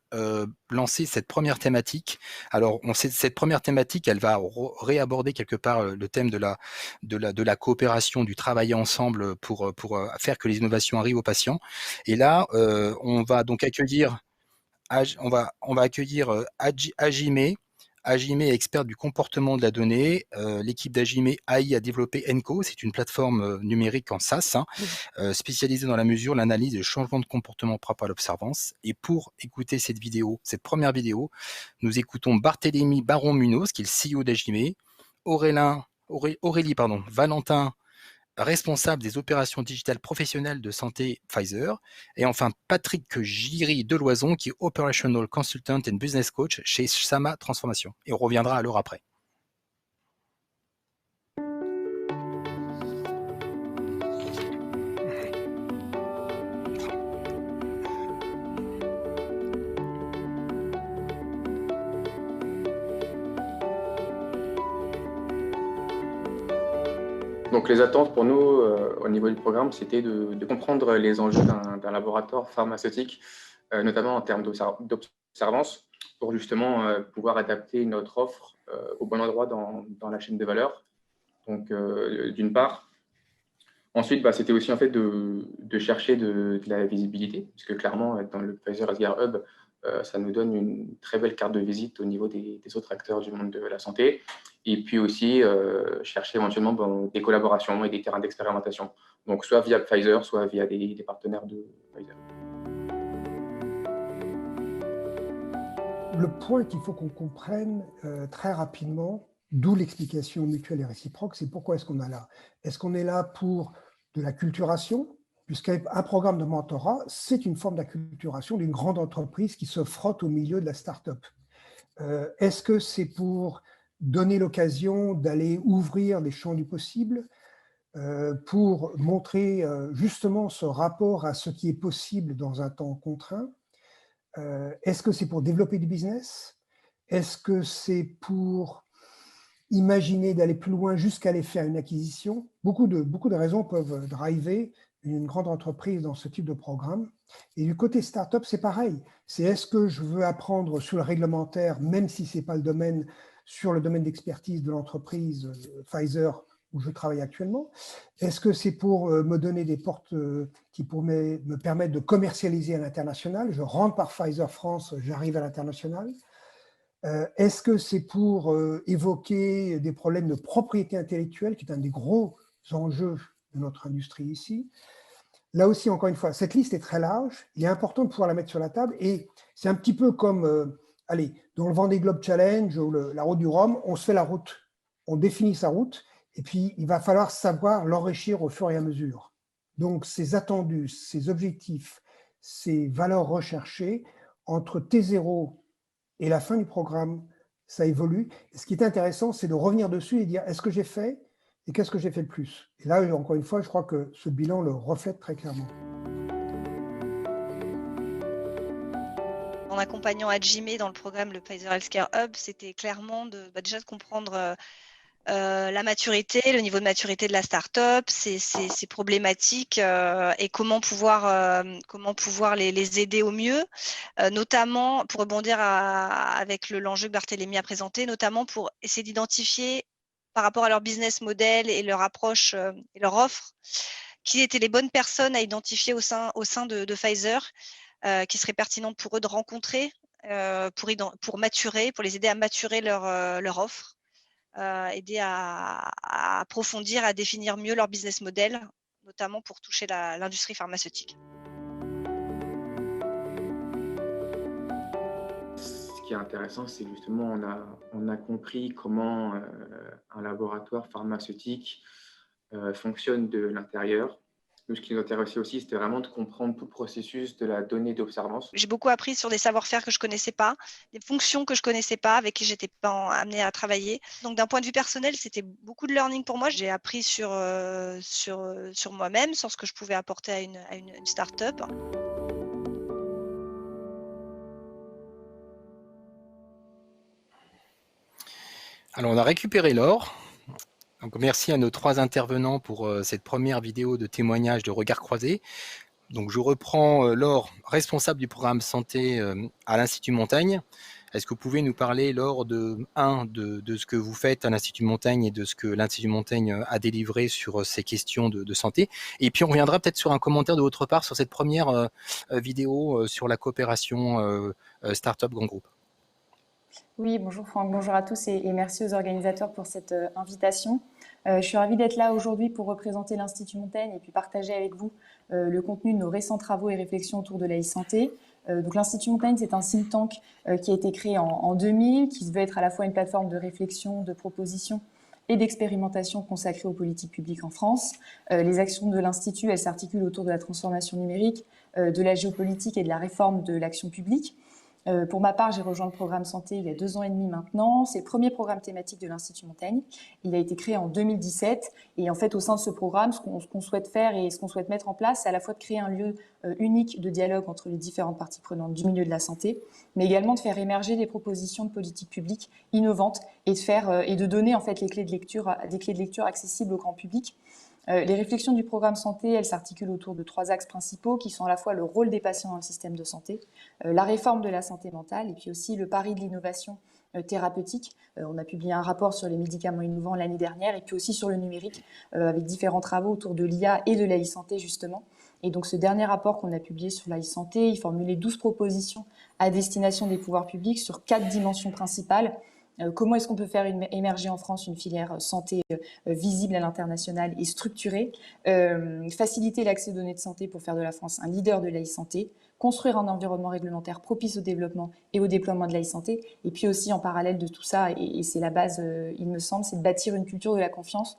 lancer cette première thématique. Alors cette première thématique, elle va réaborder quelque part le thème de la coopération, du travailler ensemble pour faire que les innovations arrivent aux patients. Et là, on va donc accueillir Hajime. Hajime est experte du comportement de la donnée. L'équipe d'Hajime AI a développé ENCO, c'est une plateforme numérique en SaaS, spécialisée dans la mesure, l'analyse et le changement de comportement propre à l'observance. Et pour écouter cette première vidéo, nous écoutons Barthélémy Baron-Munoz, qui est le CEO d'Hajime, Aurélie Valentin, responsable des opérations digitales professionnelles de santé Pfizer, et enfin Patrick Giry Deloison, qui est Operational Consultant and Business Coach chez Sama Transformation. Et on reviendra à l'heure après. Donc les attentes pour nous au niveau du programme, c'était de comprendre les enjeux d'un laboratoire pharmaceutique, notamment en termes d'observance, pour justement pouvoir adapter notre offre au bon endroit dans la chaîne de valeur. Donc d'une part. Ensuite, c'était aussi en fait de chercher de la visibilité, puisque clairement, dans le Pfizer Healthcare Hub, ça nous donne une très belle carte de visite au niveau des autres acteurs du monde de la santé. Et puis aussi, chercher éventuellement des collaborations et des terrains d'expérimentation. Donc, soit via Pfizer, soit via des partenaires de Pfizer. Le point qu'il faut qu'on comprenne très rapidement, d'où l'explication mutuelle et réciproque, c'est pourquoi est-ce qu'on est là. Est-ce qu'on est là pour de l'acculturation, puisqu'un programme de mentorat, c'est une forme d'acculturation d'une grande entreprise qui se frotte au milieu de la start-up. Est-ce que c'est pour donner l'occasion d'aller ouvrir les champs du possible, pour montrer justement ce rapport à ce qui est possible dans un temps contraint? Est-ce que c'est pour développer du business? Est-ce que c'est pour imaginer d'aller plus loin jusqu'à aller faire une acquisition? Beaucoup de raisons peuvent driver une grande entreprise dans ce type de programme. Et du côté start-up, c'est pareil. C'est est-ce que je veux apprendre sur le réglementaire, même si ce n'est pas le domaine, sur le domaine d'expertise de l'entreprise Pfizer où je travaille actuellement? Est-ce que c'est pour me donner des portes qui pourraient me permettre de commercialiser à l'international? Je rentre par Pfizer France, j'arrive à l'international. Est-ce que c'est pour évoquer des problèmes de propriété intellectuelle, qui est un des gros enjeux de notre industrie ici? Là aussi, encore une fois, cette liste est très large. Il est important de pouvoir la mettre sur la table. Et c'est un petit peu comme, dans le Vendée Globe Challenge ou la route du Rhum, on se fait la route. On définit sa route. Et puis, il va falloir savoir l'enrichir au fur et à mesure. Donc, ces attendus, ces objectifs, ces valeurs recherchées, entre T0 et la fin du programme, ça évolue. Et ce qui est intéressant, c'est de revenir dessus et dire est-ce que j'ai fait et qu'est-ce que j'ai fait de plus. Et là, encore une fois, je crois que ce bilan le reflète très clairement. En accompagnant Adjimé dans le programme le Pfizer Healthcare Hub, c'était clairement déjà de comprendre la maturité, le niveau de maturité de la start-up, ses problématiques et comment pouvoir les aider au mieux, notamment pour rebondir avec l'enjeu que Barthélémy a présenté, notamment pour essayer d'identifier par rapport à leur business model et leur approche et leur offre, qui étaient les bonnes personnes à identifier au sein de Pfizer, qui seraient pertinentes pour eux de rencontrer, pour maturer, pour les aider à maturer leur offre. Aider à approfondir, à définir mieux leur business model, notamment pour toucher l'industrie pharmaceutique. Ce qui est intéressant, c'est que justement, on a compris comment un laboratoire pharmaceutique fonctionne de l'intérieur. Nous, ce qui nous intéressait aussi, c'était vraiment de comprendre tout le processus de la donnée d'observance. J'ai beaucoup appris sur des savoir-faire que je ne connaissais pas, des fonctions que je ne connaissais pas, avec qui je n'étais pas amenée à travailler. Donc, d'un point de vue personnel, c'était beaucoup de learning pour moi. J'ai appris sur moi-même, sur ce que je pouvais apporter à une start-up. Alors, on a récupéré Laure. Donc, merci à nos 3 intervenants pour cette première vidéo de témoignage de regard croisé. Donc, je reprends Laure, responsable du programme santé à l'Institut Montaigne. Est-ce que vous pouvez nous parler, Laure, de ce que vous faites à l'Institut Montaigne et de ce que l'Institut Montaigne a délivré sur ces questions de santé? Et puis, on reviendra peut-être sur un commentaire de votre part sur cette première vidéo sur la coopération Startup Grand Groupe. Oui, bonjour Franck, bonjour à tous et merci aux organisateurs pour cette invitation. Je suis ravie d'être là aujourd'hui pour représenter l'Institut Montaigne et puis partager avec vous le contenu de nos récents travaux et réflexions autour de la e-santé. Donc l'Institut Montaigne, c'est un think tank qui a été créé en 2000, qui se veut être à la fois une plateforme de réflexion, de proposition et d'expérimentation consacrée aux politiques publiques en France. Les actions de l'Institut, elles s'articulent autour de la transformation numérique, de la géopolitique et de la réforme de l'action publique. Pour ma part, j'ai rejoint le programme santé il y a 2 ans et demi maintenant. C'est le premier programme thématique de l'Institut Montaigne. Il a été créé en 2017 et en fait, au sein de ce programme, ce qu'on souhaite faire et ce qu'on souhaite mettre en place, c'est à la fois de créer un lieu unique de dialogue entre les différentes parties prenantes du milieu de la santé, mais également de faire émerger des propositions de politique publique innovantes et de donner en fait des clés de lecture accessibles au grand public. Les réflexions du programme santé, elles s'articulent autour de 3 axes principaux qui sont à la fois le rôle des patients dans le système de santé, la réforme de la santé mentale et puis aussi le pari de l'innovation thérapeutique. On a publié un rapport sur les médicaments innovants l'année dernière et puis aussi sur le numérique avec différents travaux autour de l'IA et de la e-santé justement. Et donc ce dernier rapport qu'on a publié sur la e-santé, il formulait 12 propositions à destination des pouvoirs publics sur 4 dimensions principales. Comment est-ce qu'on peut faire émerger en France une filière santé visible à l'international et structurée, faciliter l'accès aux données de santé pour faire de la France un leader de la e-santé, construire un environnement réglementaire propice au développement et au déploiement de la e-santé, et puis aussi en parallèle de tout ça, et c'est la base, il me semble, c'est de bâtir une culture de la confiance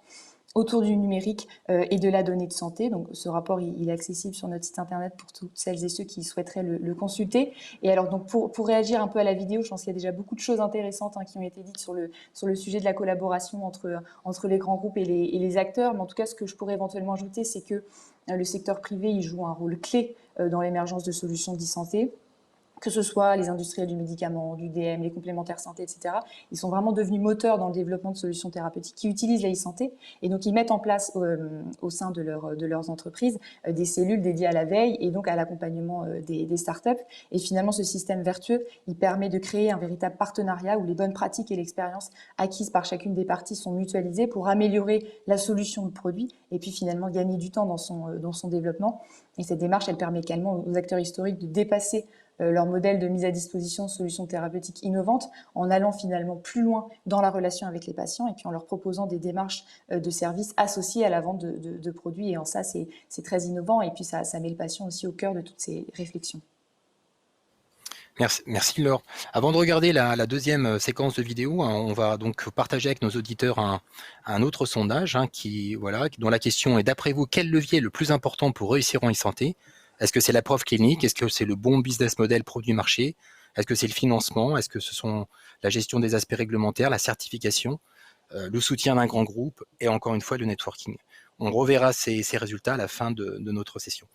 autour du numérique et de la donnée de santé. Donc ce rapport, il est accessible sur notre site internet pour toutes celles et ceux qui souhaiteraient le consulter. Et alors donc pour réagir un peu à la vidéo, je pense qu'il y a déjà beaucoup de choses intéressantes qui ont été dites sur le sujet de la collaboration entre les grands groupes et les acteurs. Mais en tout cas, ce que je pourrais éventuellement ajouter, c'est que le secteur privé, il joue un rôle clé dans l'émergence de solutions d'e-santé, que ce soit les industriels du médicament, du DM, les complémentaires santé, etc. Ils sont vraiment devenus moteurs dans le développement de solutions thérapeutiques qui utilisent la e-santé. Et donc, ils mettent en place au sein de leurs entreprises des cellules dédiées à la veille et donc à l'accompagnement des startups. Et finalement, ce système vertueux, il permet de créer un véritable partenariat où les bonnes pratiques et l'expérience acquises par chacune des parties sont mutualisées pour améliorer la solution de produit et puis finalement gagner du temps dans son développement. Et cette démarche, elle permet également aux acteurs historiques de dépasser leur modèle de mise à disposition de solutions thérapeutiques innovantes en allant finalement plus loin dans la relation avec les patients et puis en leur proposant des démarches de services associées à la vente de produits. Et en ça, c'est très innovant et puis ça met le patient aussi au cœur de toutes ces réflexions. Merci Laure. Avant de regarder la deuxième séquence de vidéo, hein, on va donc partager avec nos auditeurs un autre sondage dont la question est: d'après vous, quel levier est le plus important pour réussir en e-santé? Est-ce que c'est la preuve clinique? Est-ce que c'est le bon business model produit-marché? Est-ce que c'est le financement? Est-ce que ce sont la gestion des aspects réglementaires, la certification, le soutien d'un grand groupe et encore une fois le networking? On reverra ces résultats à la fin de notre session.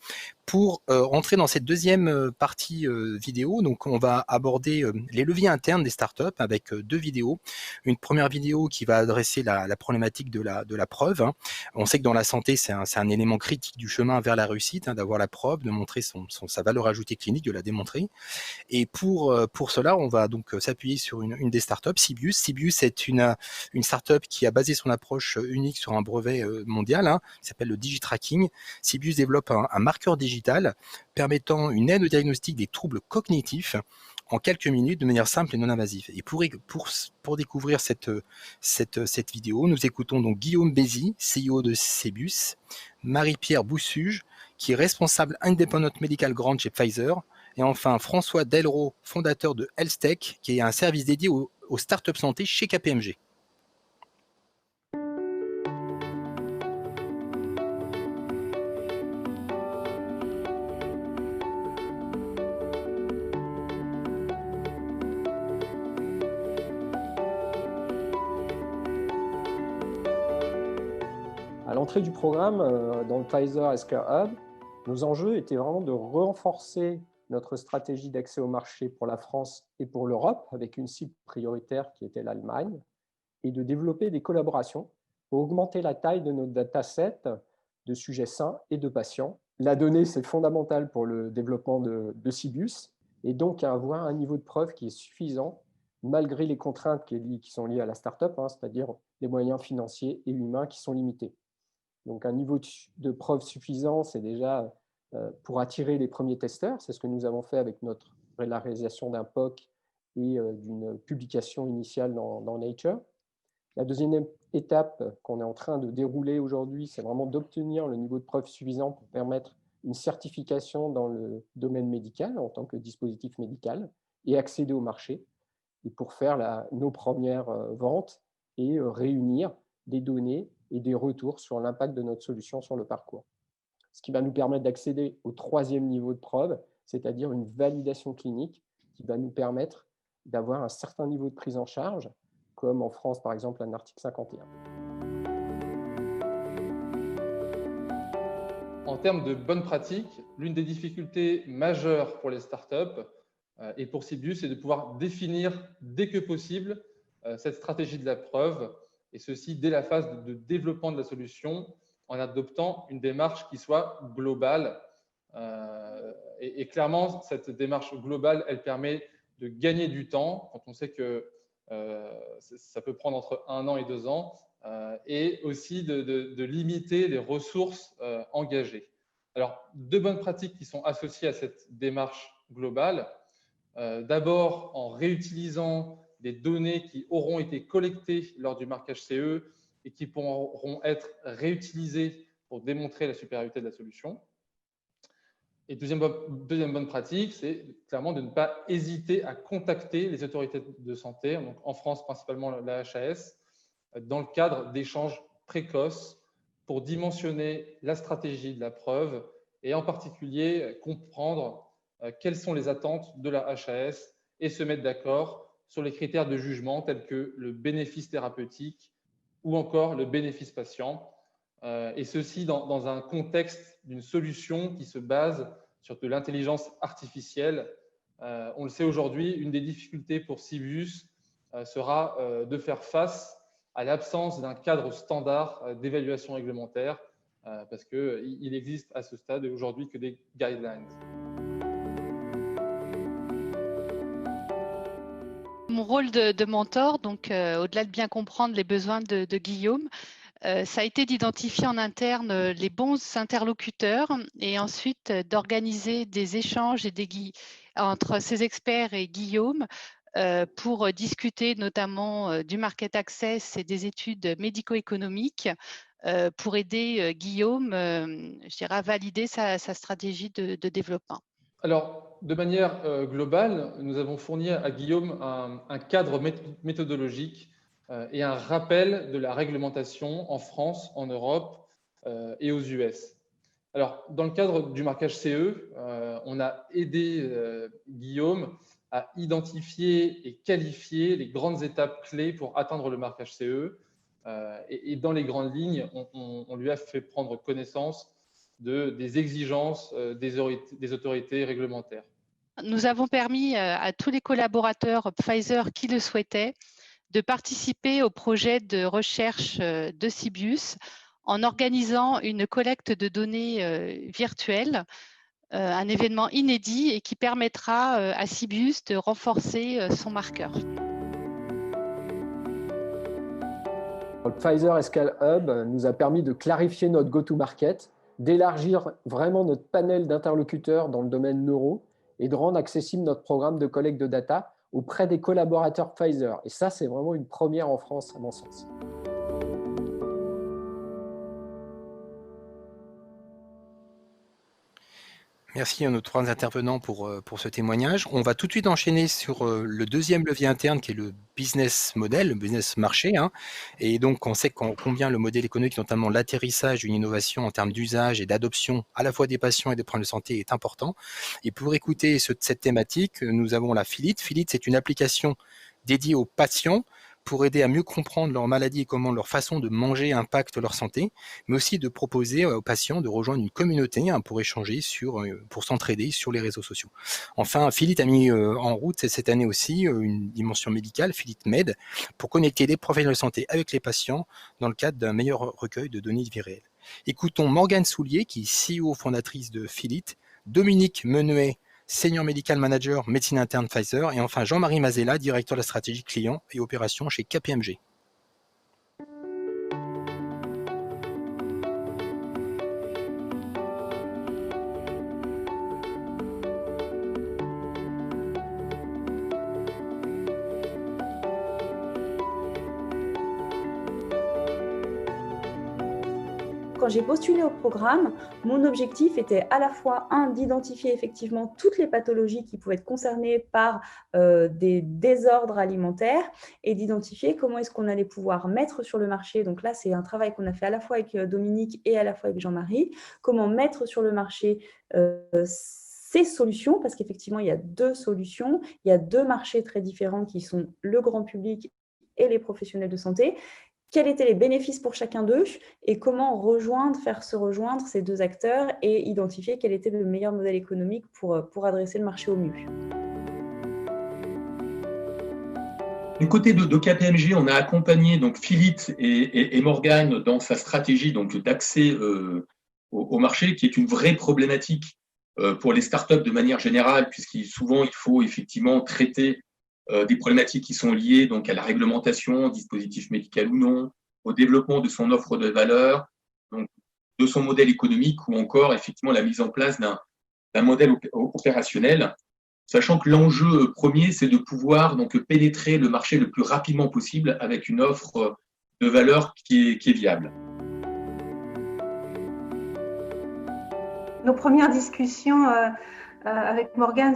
Pour rentrer dans cette deuxième partie vidéo, donc on va aborder les leviers internes des startups avec deux vidéos. Une première vidéo qui va adresser la problématique de la preuve. Hein. On sait que dans la santé, c'est un élément critique du chemin vers la réussite, hein, d'avoir la preuve, de montrer sa valeur ajoutée clinique, de la démontrer. Et pour cela, on va donc s'appuyer sur une des startups, Sibius. Sibius est une startup qui a basé son approche unique sur un brevet mondial, hein, qui s'appelle le Digitracking. Sibius développe un marqueur digital permettant une aide au diagnostic des troubles cognitifs en quelques minutes de manière simple et non invasive. Et pour découvrir cette vidéo, nous écoutons donc Guillaume Bézi, CEO de Sibius, Marie-Pierre Boussuge, qui est responsable Independent Medical Grant chez Pfizer, et enfin François Delraux, fondateur de HealthTech, qui est un service dédié aux startups santé chez KPMG. À l'entrée du programme, dans le Pfizer Healthcare Hub, nos enjeux étaient vraiment de renforcer notre stratégie d'accès au marché pour la France et pour l'Europe, avec une cible prioritaire qui était l'Allemagne, et de développer des collaborations pour augmenter la taille de notre dataset de sujets sains et de patients. La donnée, c'est fondamental pour le développement de Sibius, et donc avoir un niveau de preuve qui est suffisant, malgré les contraintes qui sont liées à la start-up, hein, c'est-à-dire les moyens financiers et humains qui sont limités. Donc, un niveau de preuve suffisant, c'est déjà pour attirer les premiers testeurs. C'est ce que nous avons fait avec la réalisation d'un POC et d'une publication initiale dans Nature. La deuxième étape qu'on est en train de dérouler aujourd'hui, c'est vraiment d'obtenir le niveau de preuve suffisant pour permettre une certification dans le domaine médical en tant que dispositif médical et accéder au marché. Et pour faire nos premières ventes et réunir des données et des retours sur l'impact de notre solution sur le parcours. Ce qui va nous permettre d'accéder au troisième niveau de preuve, c'est-à-dire une validation clinique qui va nous permettre d'avoir un certain niveau de prise en charge, comme en France, par exemple, un article 51. En termes de bonnes pratiques, l'une des difficultés majeures pour les startups et pour Sibius, c'est de pouvoir définir dès que possible cette stratégie de la preuve, et ceci dès la phase de développement de la solution, en adoptant une démarche qui soit globale. Et clairement, cette démarche globale, elle permet de gagner du temps, quand on sait que ça peut prendre entre 1 an et 2 ans, et aussi de limiter les ressources engagées. Alors, deux bonnes pratiques qui sont associées à cette démarche globale. D'abord, en réutilisant des données qui auront été collectées lors du marquage CE et qui pourront être réutilisées pour démontrer la supériorité de la solution. Et deuxième bonne pratique, c'est clairement de ne pas hésiter à contacter les autorités de santé, donc en France principalement la HAS, dans le cadre d'échanges précoces pour dimensionner la stratégie de la preuve et en particulier comprendre quelles sont les attentes de la HAS et se mettre d'accord sur les critères de jugement tels que le bénéfice thérapeutique ou encore le bénéfice patient, et ceci dans un contexte d'une solution qui se base sur de l'intelligence artificielle. On le sait aujourd'hui, une des difficultés pour Sibius sera de faire face à l'absence d'un cadre standard d'évaluation réglementaire, parce qu'il existe à ce stade aujourd'hui que des guidelines. Mon rôle de mentor, donc au-delà de bien comprendre les besoins de Guillaume, ça a été d'identifier en interne les bons interlocuteurs et ensuite d'organiser des échanges entre ces experts et Guillaume pour discuter notamment du market access et des études médico-économiques pour aider Guillaume, je dirais, à valider sa stratégie de développement. Alors, de manière globale, nous avons fourni à Guillaume un cadre méthodologique et un rappel de la réglementation en France, en Europe et aux US. Alors, dans le cadre du marquage CE, on a aidé Guillaume à identifier et qualifier les grandes étapes clés pour atteindre le marquage CE. Et dans les grandes lignes, on lui a fait prendre connaissance des exigences des autorités réglementaires. Nous avons permis à tous les collaborateurs Pfizer qui le souhaitaient de participer au projet de recherche de Sybius en organisant une collecte de données virtuelles, un événement inédit et qui permettra à Sybius de renforcer son marqueur. Le Pfizer SCAL Hub nous a permis de clarifier notre go-to-market, d'élargir vraiment notre panel d'interlocuteurs dans le domaine neuro et de rendre accessible notre programme de collecte de data auprès des collaborateurs Pfizer. Et ça, c'est vraiment une première en France, à mon sens. Merci à nos 3 intervenants pour ce témoignage. On va tout de suite enchaîner sur le deuxième levier interne qui est le business model, le business marché. Hein. Et donc, on sait combien le modèle économique, notamment l'atterrissage d'une innovation en termes d'usage et d'adoption à la fois des patients et des problèmes de santé est important. Et pour écouter cette thématique, nous avons la Philite. Philite, c'est une application dédiée aux patients pour aider à mieux comprendre leur maladie et comment leur façon de manger impacte leur santé, mais aussi de proposer aux patients de rejoindre une communauté pour échanger, pour s'entraider sur les réseaux sociaux. Enfin, Philite a mis en route cette année aussi une dimension médicale, Philite Med, pour connecter les professionnels de santé avec les patients dans le cadre d'un meilleur recueil de données de vie réelle. Écoutons Morgane Soulier, qui est CEO fondatrice de Philite, Dominique Menuet, Senior Medical Manager, médecine interne Pfizer, et enfin Jean-Marie Mazella, directeur de la stratégie client et opération chez KPMG. Quand j'ai postulé au programme, mon objectif était à la fois, d'identifier effectivement toutes les pathologies qui pouvaient être concernées par des désordres alimentaires et d'identifier comment est-ce qu'on allait pouvoir mettre sur le marché. Donc là, c'est un travail qu'on a fait à la fois avec Dominique et à la fois avec Jean-Marie. Comment mettre sur le marché ces solutions, parce qu'effectivement, il y a 2 solutions, il y a 2 marchés très différents qui sont le grand public et les professionnels de santé. Quels étaient les bénéfices pour chacun d'eux et comment faire se rejoindre ces 2 acteurs et identifier quel était le meilleur modèle économique pour adresser le marché au mieux. Du côté de KPMG, on a accompagné donc Philite et Morgane dans sa stratégie d'accès au marché, qui est une vraie problématique pour les startups de manière générale, puisqu'il souvent il faut effectivement traiter des problématiques qui sont liées donc à la réglementation, dispositif médical ou non, au développement de son offre de valeur, donc de son modèle économique ou encore effectivement la mise en place d'un modèle opérationnel, sachant que l'enjeu premier, c'est de pouvoir donc pénétrer le marché le plus rapidement possible avec une offre de valeur qui est viable. Nos premières discussions avec Morgane,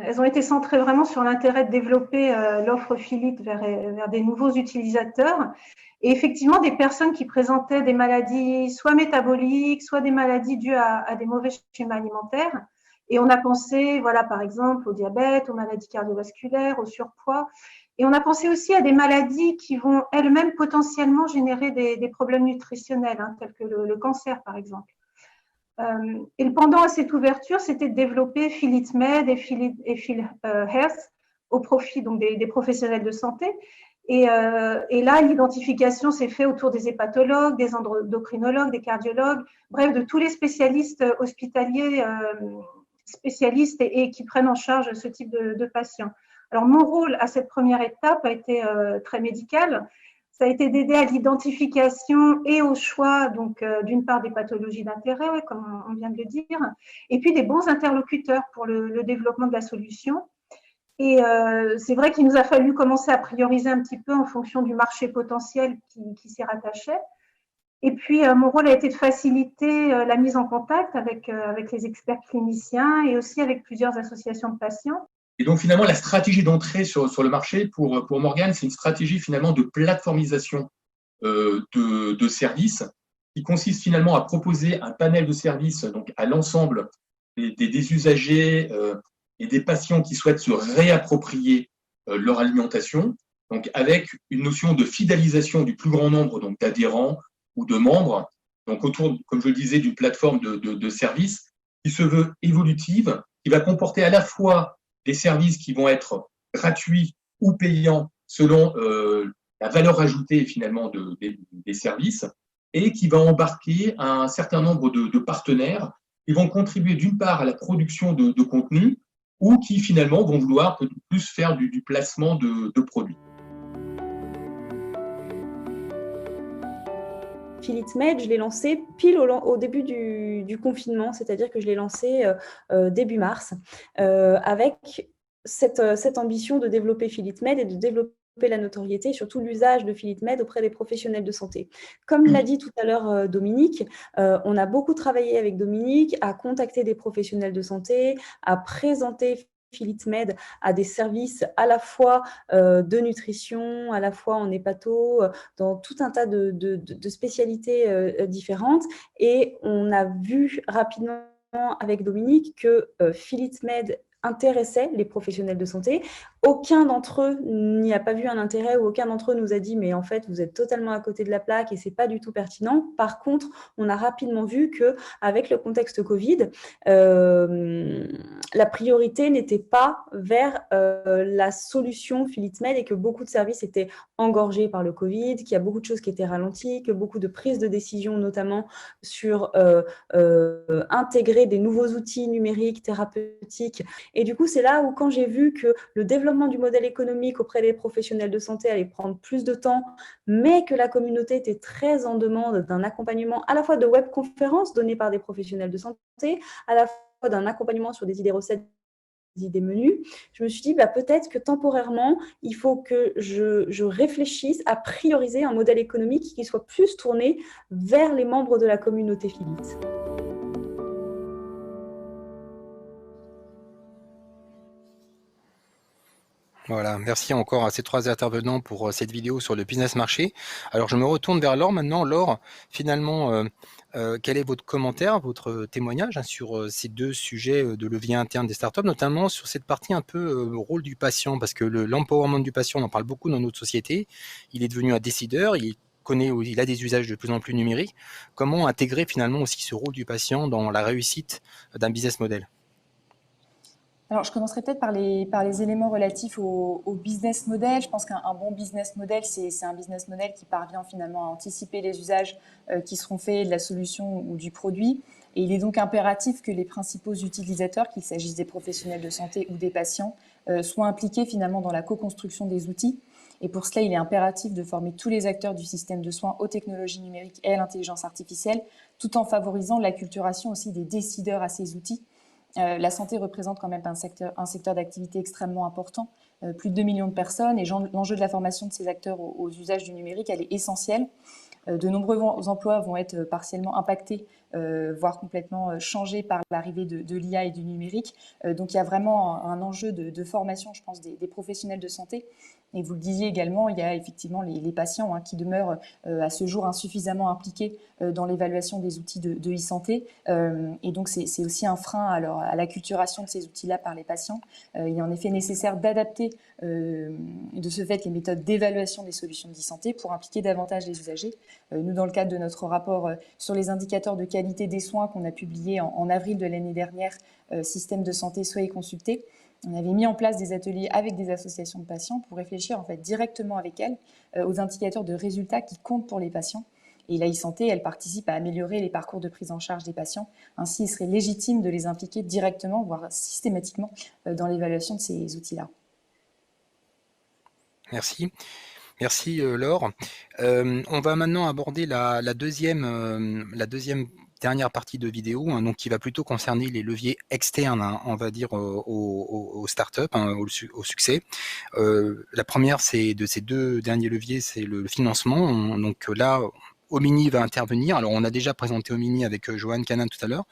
elles ont été centrées vraiment sur l'intérêt de développer l'offre Philite vers des nouveaux utilisateurs et effectivement des personnes qui présentaient des maladies soit métaboliques, soit des maladies dues à des mauvais schémas alimentaires. Et on a pensé, voilà, par exemple, au diabète, aux maladies cardiovasculaires, au surpoids. Et on a pensé aussi à des maladies qui vont elles-mêmes potentiellement générer des problèmes nutritionnels, tels que le cancer, par exemple. Et le pendant à cette ouverture, c'était de développer Philite Med et Phil Health au profit donc des professionnels de santé. Et là, l'identification s'est faite autour des hépatologues, des endocrinologues, des cardiologues, bref, de tous les spécialistes hospitaliers, spécialistes et qui prennent en charge ce type de patients. Alors, mon rôle à cette première étape a été très médical. Ça a été d'aider à l'identification et au choix, donc d'une part des pathologies d'intérêt, comme on vient de le dire, et puis des bons interlocuteurs pour le développement de la solution. Et c'est vrai qu'il nous a fallu commencer à prioriser un petit peu en fonction du marché potentiel qui s'y rattachait. Et puis, mon rôle a été de faciliter la mise en contact avec les experts cliniciens et aussi avec plusieurs associations de patients. Et donc, finalement, la stratégie d'entrée sur le marché pour Morgane, c'est une stratégie finalement de plateformisation de services qui consiste finalement à proposer un panel de services donc, à l'ensemble des usagers et des patients qui souhaitent se réapproprier leur alimentation, donc avec une notion de fidélisation du plus grand nombre donc d'adhérents ou de membres, donc autour, comme je le disais, d'une plateforme de services qui se veut évolutive, qui va comporter à la fois des services qui vont être gratuits ou payants selon la valeur ajoutée finalement des services, et qui va embarquer un certain nombre de partenaires qui vont contribuer d'une part à la production de contenu ou qui finalement vont vouloir plus faire du placement de produits. PhilitsMed, je l'ai lancé pile au début du confinement, c'est-à-dire que je l'ai lancé début mars, avec cette ambition de développer PhilitsMed et de développer la notoriété et surtout l'usage de PhilitsMed auprès des professionnels de santé. Comme l'a dit tout à l'heure Dominique, on a beaucoup travaillé avec Dominique à contacter des professionnels de santé, à présenter PhilitsMed à des services à la fois de nutrition, à la fois en hépato, dans tout un tas de spécialités différentes. Et on a vu rapidement avec Dominique que PhilitsMed intéressait les professionnels de santé. Aucun d'entre eux n'y a pas vu un intérêt ou aucun d'entre eux nous a dit mais en fait vous êtes totalement à côté de la plaque et c'est pas du tout pertinent. Par contre, on a rapidement vu que avec le contexte Covid, la priorité n'était pas vers la solution PhilitsMed et que beaucoup de services étaient engorgés par le Covid, qu'il y a beaucoup de choses qui étaient ralenties, que beaucoup de prises de décision, notamment sur intégrer des nouveaux outils numériques, thérapeutiques. Et du coup, c'est là où quand j'ai vu que le développement du modèle économique auprès des professionnels de santé allait prendre plus de temps, mais que la communauté était très en demande d'un accompagnement à la fois de webconférences données par des professionnels de santé, à la fois d'un accompagnement sur des idées recettes, des idées menus, je me suis dit peut-être que temporairement, il faut que je réfléchisse à prioriser un modèle économique qui soit plus tourné vers les membres de la communauté Philips. Voilà, merci encore à ces trois intervenants pour cette vidéo sur le business marché. Alors je me retourne vers Laure maintenant. Laure, finalement, quel est votre commentaire, votre témoignage sur ces deux sujets de levier interne des startups, notamment sur cette partie un peu rôle du patient, parce que l'empowerment du patient, on en parle beaucoup dans notre société. Il est devenu un décideur, il a des usages de plus en plus numériques. Comment intégrer finalement aussi ce rôle du patient dans la réussite d'un business model ? Alors, je commencerai peut-être par les éléments relatifs au business model. Je pense qu'un bon business model, c'est un business model qui parvient finalement à anticiper les usages qui seront faits de la solution ou du produit. Et il est donc impératif que les principaux utilisateurs, qu'il s'agisse des professionnels de santé ou des patients, soient impliqués finalement dans la co-construction des outils. Et pour cela, il est impératif de former tous les acteurs du système de soins aux technologies numériques et à l'intelligence artificielle, tout en favorisant l'acculturation aussi des décideurs à ces outils. La santé représente quand même un secteur d'activité extrêmement important, plus de 2 millions de personnes, et l'enjeu de la formation de ces acteurs aux usages du numérique, elle est essentielle. De nombreux emplois vont être partiellement impactés, voire complètement changés par l'arrivée de l'IA et du numérique. Donc il y a vraiment un enjeu de formation, je pense, des professionnels de santé. Et vous le disiez également, il y a effectivement les patients qui demeurent à ce jour insuffisamment impliqués dans l'évaluation des outils de e-santé. Et donc, c'est aussi un frein à l'acculturation de ces outils-là par les patients. Il est en effet nécessaire d'adapter de ce fait les méthodes d'évaluation des solutions de e-santé pour impliquer davantage les usagers. Nous, dans le cadre de notre rapport sur les indicateurs de qualité des soins qu'on a publié en avril de l'année dernière, Système de santé, soyez consultés, on avait mis en place des ateliers avec des associations de patients pour réfléchir en fait directement avec elles aux indicateurs de résultats qui comptent pour les patients. Et la e-santé, elle participe à améliorer les parcours de prise en charge des patients. Ainsi, il serait légitime de les impliquer directement, voire systématiquement, dans l'évaluation de ces outils-là. Merci. Merci Laure. On va maintenant aborder la deuxième dernière partie de vidéo, donc qui va plutôt concerner les leviers externes, on va dire, aux startups, au succès. La première, c'est de ces deux derniers leviers, c'est le financement. Donc là, Omini va intervenir. Alors, on a déjà présenté Omini avec Joanne Canan tout à l'heure.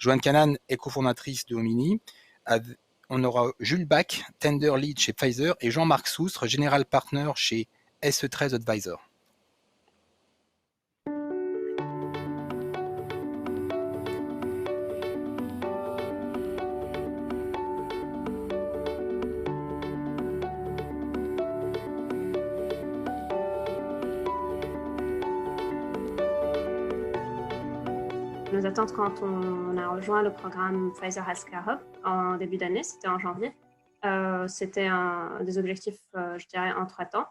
Joanne Canan est cofondatrice de Omini. On aura Jules Bach, Tender Lead chez Pfizer, et Jean-Marc Soustre, General Partner chez SE13 Advisor. Nos attentes quand on a rejoint le programme Pfizer Healthcare Hub en début d'année, c'était en janvier. C'était des objectifs, je dirais, en 3 temps.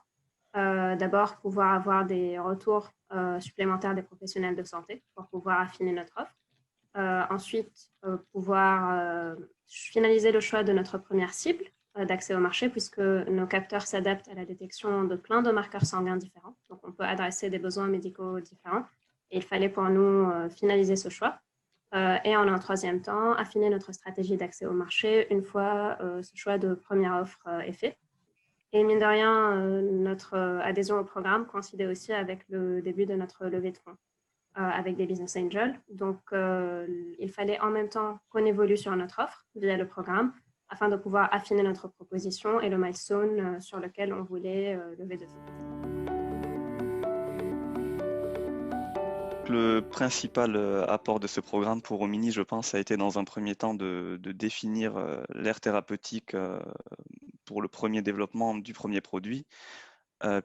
D'abord, pouvoir avoir des retours supplémentaires des professionnels de santé pour pouvoir affiner notre offre. Ensuite, pouvoir finaliser le choix de notre première cible d'accès au marché, puisque nos capteurs s'adaptent à la détection de plein de marqueurs sanguins différents. Donc, on peut adresser des besoins médicaux différents. Et il fallait pour nous finaliser ce choix. Et en un troisième temps, affiner notre stratégie d'accès au marché une fois ce choix de première offre est fait. Et mine de rien, notre adhésion au programme coïncidait aussi avec le début de notre levée de fonds avec des business angels. Donc, il fallait en même temps qu'on évolue sur notre offre via le programme afin de pouvoir affiner notre proposition et le milestone sur lequel on voulait lever de fonds. Le principal apport de ce programme pour Omini, je pense, a été dans un premier temps de définir l'aire thérapeutique pour le premier développement du premier produit,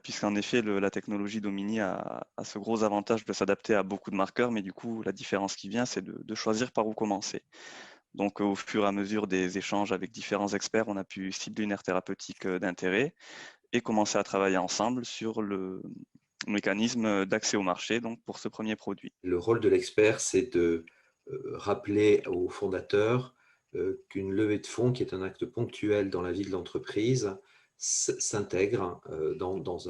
puisqu'en effet, la technologie d'Omini a ce gros avantage de s'adapter à beaucoup de marqueurs, mais du coup, la différence qui vient, c'est de choisir par où commencer. Donc, au fur et à mesure des échanges avec différents experts, on a pu cibler une aire thérapeutique d'intérêt et commencer à travailler ensemble sur le mécanisme d'accès au marché donc pour ce premier produit. Le rôle de l'expert, c'est de rappeler aux fondateurs qu'une levée de fonds, qui est un acte ponctuel dans la vie de l'entreprise, s'intègre dans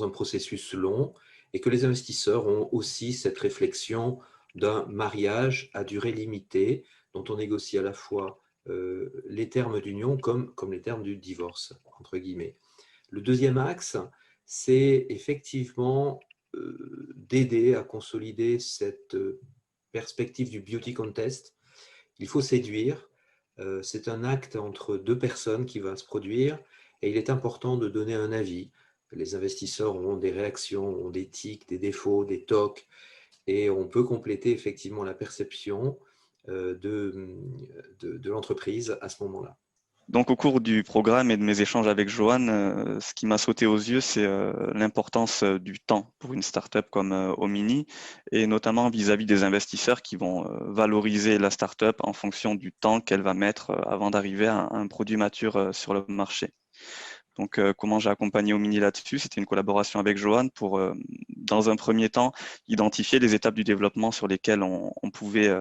un processus long et que les investisseurs ont aussi cette réflexion d'un mariage à durée limitée dont on négocie à la fois les termes d'union comme les termes du divorce, entre guillemets. Le deuxième axe, c'est effectivement d'aider à consolider cette perspective du beauty contest. Il faut séduire, c'est un acte entre 2 personnes qui va se produire et il est important de donner un avis. Les investisseurs ont des réactions, ont des tics, des défauts, des tocs et on peut compléter effectivement la perception de l'entreprise à ce moment-là. Donc au cours du programme et de mes échanges avec Joanne, ce qui m'a sauté aux yeux, c'est l'importance du temps pour une startup comme Omini, et notamment vis-à-vis des investisseurs qui vont valoriser la startup en fonction du temps qu'elle va mettre avant d'arriver à un produit mature sur le marché. Donc comment j'ai accompagné Omini là-dessus, c'était une collaboration avec Joanne pour, dans un premier temps, identifier les étapes du développement sur lesquelles on pouvait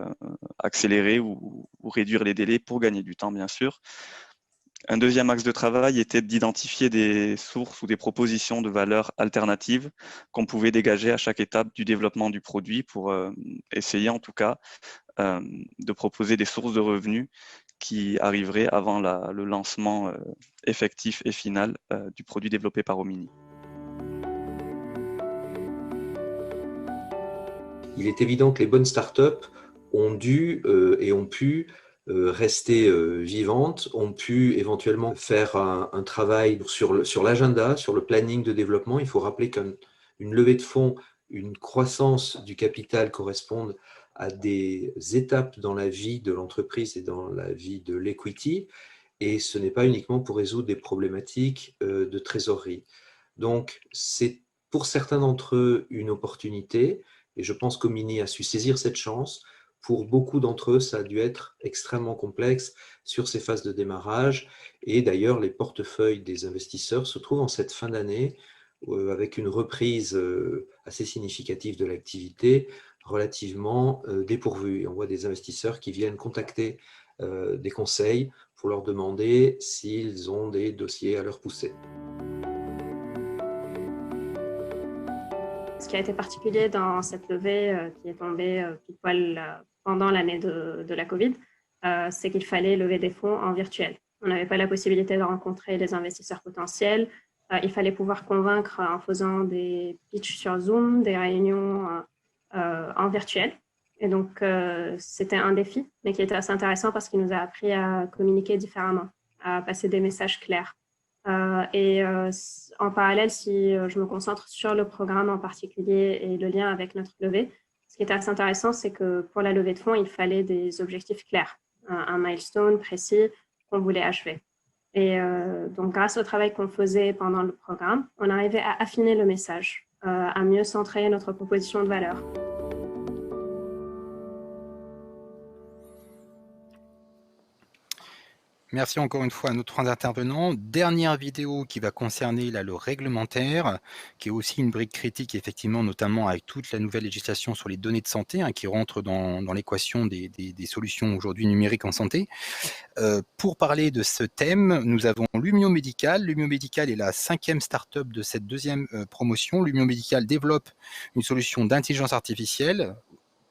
accélérer ou réduire les délais pour gagner du temps, bien sûr. Un deuxième axe de travail était d'identifier des sources ou des propositions de valeur alternatives qu'on pouvait dégager à chaque étape du développement du produit pour essayer en tout cas de proposer des sources de revenus qui arriveraient avant le lancement effectif et final du produit développé par Omini. Il est évident que les bonnes startups ont dû et ont pu rester vivantes, ont pu éventuellement faire un travail sur l'agenda, sur le planning de développement. Il faut rappeler qu'une levée de fonds, une croissance du capital correspondent à des étapes dans la vie de l'entreprise et dans la vie de l'equity, et ce n'est pas uniquement pour résoudre des problématiques de trésorerie. Donc, c'est pour certains d'entre eux une opportunité, et je pense qu'Omini a su saisir cette chance. Pour beaucoup d'entre eux, ça a dû être extrêmement complexe sur ces phases de démarrage. Et d'ailleurs, les portefeuilles des investisseurs se trouvent en cette fin d'année avec une reprise assez significative de l'activité relativement dépourvue. Et on voit des investisseurs qui viennent contacter des conseils pour leur demander s'ils ont des dossiers à leur pousser. Ce qui a été particulier dans cette levée qui est tombée pile poil pendant l'année de la Covid, c'est qu'il fallait lever des fonds en virtuel. On n'avait pas la possibilité de rencontrer les investisseurs potentiels, Il fallait pouvoir convaincre en faisant des pitchs sur Zoom, des réunions en virtuel. Et donc, c'était un défi, mais qui était assez intéressant parce qu'il nous a appris à communiquer différemment, à passer des messages clairs. En parallèle, si je me concentre sur le programme en particulier et le lien avec notre levée, ce qui était assez intéressant, c'est que pour la levée de fonds, il fallait des objectifs clairs, un milestone précis qu'on voulait achever. Et donc, grâce au travail qu'on faisait pendant le programme, on arrivait à affiner le message, à mieux centrer notre proposition de valeur. Merci encore une fois à nos 3 intervenants. Dernière vidéo qui va concerner là, le réglementaire, qui est aussi une brique critique, effectivement, notamment avec toute la nouvelle législation sur les données de santé, qui rentre dans l'équation des solutions aujourd'hui numériques en santé. Pour parler de ce thème, nous avons Lumio Médical. Lumio Médical est la 5e start-up de cette 2e promotion. Lumio Médical développe une solution d'intelligence artificielle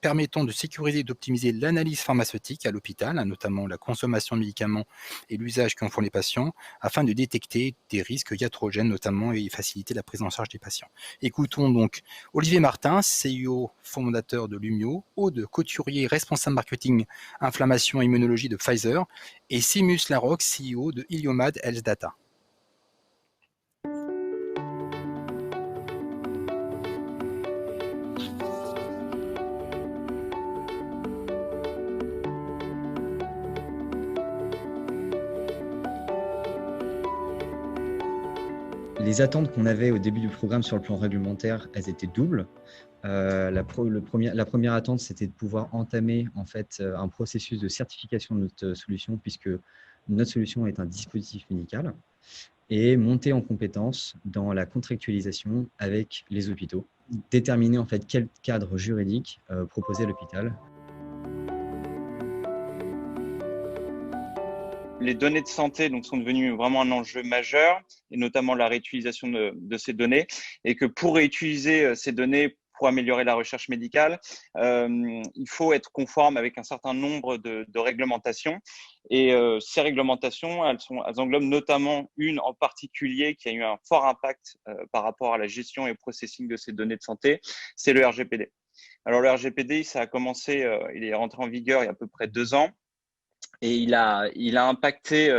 permettant de sécuriser et d'optimiser l'analyse pharmaceutique à l'hôpital, notamment la consommation de médicaments et l'usage qu'en font les patients, afin de détecter des risques iatrogènes notamment et faciliter la prise en charge des patients. Écoutons donc Olivier Martin, CEO fondateur de Lumio, Aude Couturier, responsable marketing inflammation et immunologie de Pfizer, et Seamus Larocque, CEO de Iliomad Health Data. Les attentes qu'on avait au début du programme sur le plan réglementaire, elles étaient doubles. La première attente, c'était de pouvoir entamer en fait un processus de certification de notre solution, puisque notre solution est un dispositif médical, et monter en compétence dans la contractualisation avec les hôpitaux, déterminer en fait quel cadre juridique proposer à l'hôpital. Les données de santé donc, sont devenues vraiment un enjeu majeur, et notamment la réutilisation de ces données, et que pour réutiliser ces données pour améliorer la recherche médicale, il faut être conforme avec un certain nombre de réglementations. Et ces réglementations, elles englobent notamment une en particulier qui a eu un fort impact par rapport à la gestion et au processing de ces données de santé, c'est le RGPD. Alors le RGPD, ça a commencé, il est rentré en vigueur il y a à peu près 2 ans. Et il a impacté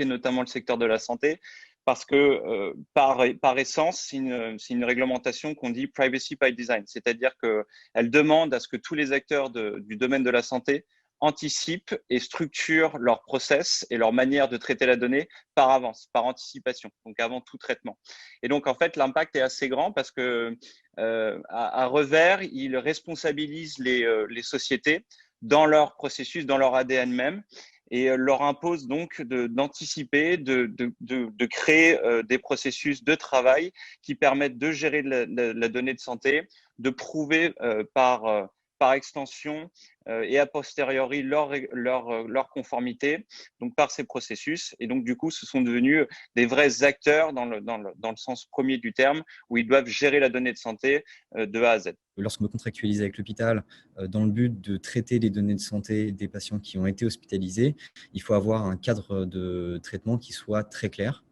notamment le secteur de la santé parce que par essence, c'est une réglementation qu'on dit privacy by design, c'est-à-dire qu'elle demande à ce que tous les acteurs du domaine de la santé anticipent et structurent leur process et leur manière de traiter la donnée par avance, par anticipation, donc avant tout traitement. Et donc en fait, l'impact est assez grand parce que à revers, il responsabilise les sociétés dans leur processus, dans leur ADN même, et leur impose donc d'anticiper, de créer des processus de travail qui permettent de gérer la donnée de santé, de prouver par extension et a posteriori leur conformité donc par ces processus. Et donc, du coup, ce sont devenus des vrais acteurs dans le sens premier du terme, où ils doivent gérer la donnée de santé de A à Z. Lorsqu'on contractualise avec l'hôpital, dans le but de traiter les données de santé des patients qui ont été hospitalisés, il faut avoir un cadre de traitement qui soit très clair.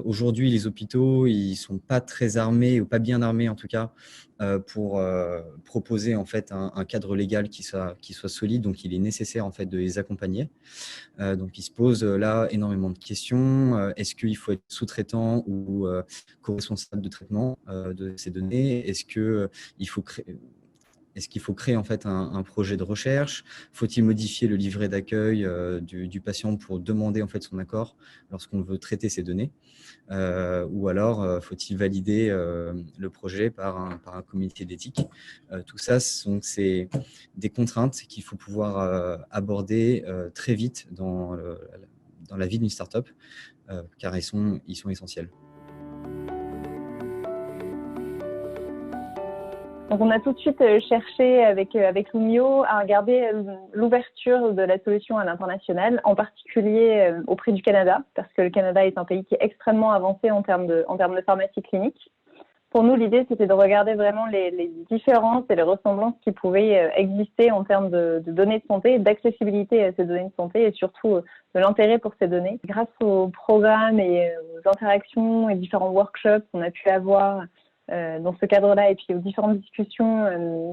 Aujourd'hui, les hôpitaux, ils ne sont pas très armés, ou pas bien armés en tout cas, pour proposer en fait un cadre légal qui soit solide. Donc, il est nécessaire en fait de les accompagner. Donc, il se pose là énormément de questions. Est-ce qu'il faut être sous-traitant ou co-responsable de traitement de ces données? Est-ce qu'il faut créer en fait un projet de recherche? Faut-il modifier le livret d'accueil du patient pour demander en fait son accord lorsqu'on veut traiter ces données? Ou alors faut-il valider le projet par un comité d'éthique? Tout ça, c'est des contraintes qu'il faut pouvoir aborder très vite dans la vie d'une startup, car ils sont essentiels. Donc, on a tout de suite cherché avec Lumio à regarder l'ouverture de la solution à l'international, en particulier auprès du Canada, parce que le Canada est un pays qui est extrêmement avancé en termes de pharmacie clinique. pour nous, l'idée, c'était de regarder vraiment les différences et les ressemblances qui pouvaient exister en termes de données de santé, d'accessibilité à ces données de santé et surtout de l'intérêt pour ces données. Grâce aux programmes et aux interactions et différents workshops qu'on a pu avoir dans ce cadre-là et puis aux différentes discussions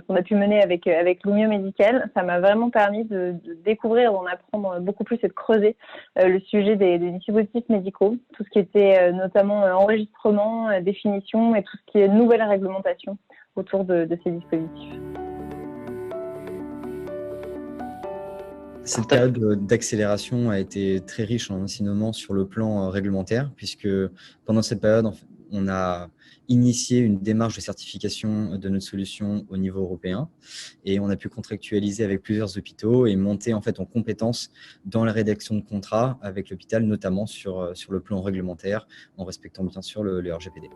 qu'on a pu mener avec l'Union médicale, ça m'a vraiment permis de découvrir, d'en apprendre beaucoup plus et de creuser le sujet des dispositifs médicaux, tout ce qui était notamment enregistrement, définition et tout ce qui est nouvelle réglementation autour de ces dispositifs. Cette période d'accélération a été très riche en enseignements sur le plan réglementaire, puisque pendant cette période, en fait, on a initié une démarche de certification de notre solution au niveau européen et on a pu contractualiser avec plusieurs hôpitaux et monter en fait en compétences dans la rédaction de contrats avec l'hôpital, notamment sur le plan réglementaire, en respectant bien sûr le RGPD.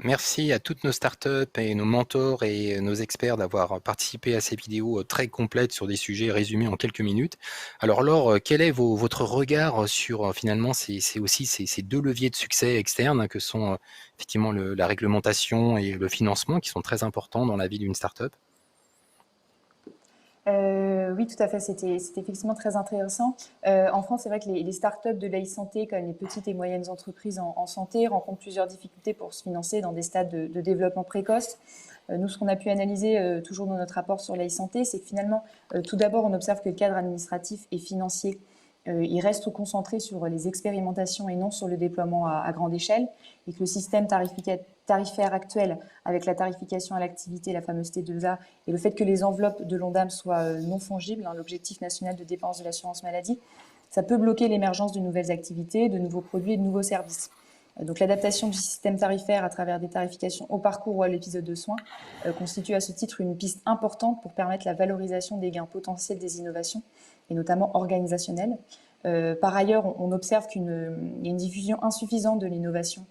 Merci à toutes nos startups et nos mentors et nos experts d'avoir participé à ces vidéos très complètes sur des sujets résumés en quelques minutes. Alors Laure, quel est votre regard sur finalement ces deux leviers de succès externes que sont effectivement la réglementation et le financement qui sont très importants dans la vie d'une startup ? Oui, tout à fait. C'était effectivement très intéressant. En France, c'est vrai que les startups de l'e-santé, comme les petites et moyennes entreprises en santé, rencontrent plusieurs difficultés pour se financer dans des stades de développement précoce. Nous, ce qu'on a pu analyser toujours dans notre rapport sur l'e-santé, c'est que finalement, tout d'abord, on observe que le cadre administratif et financier, il reste concentré sur les expérimentations et non sur le déploiement à grande échelle, et que le système tarifaire actuel, avec la tarification à l'activité, la fameuse T2A, et le fait que les enveloppes de l'ONDAM soient non fongibles, l'objectif national de dépenses de l'assurance maladie, ça peut bloquer l'émergence de nouvelles activités, de nouveaux produits et de nouveaux services. Donc l'adaptation du système tarifaire à travers des tarifications au parcours ou à l'épisode de soins constitue à ce titre une piste importante pour permettre la valorisation des gains potentiels des innovations, et notamment organisationnelles. Par ailleurs, on observe qu'il y a une diffusion insuffisante de l'innovation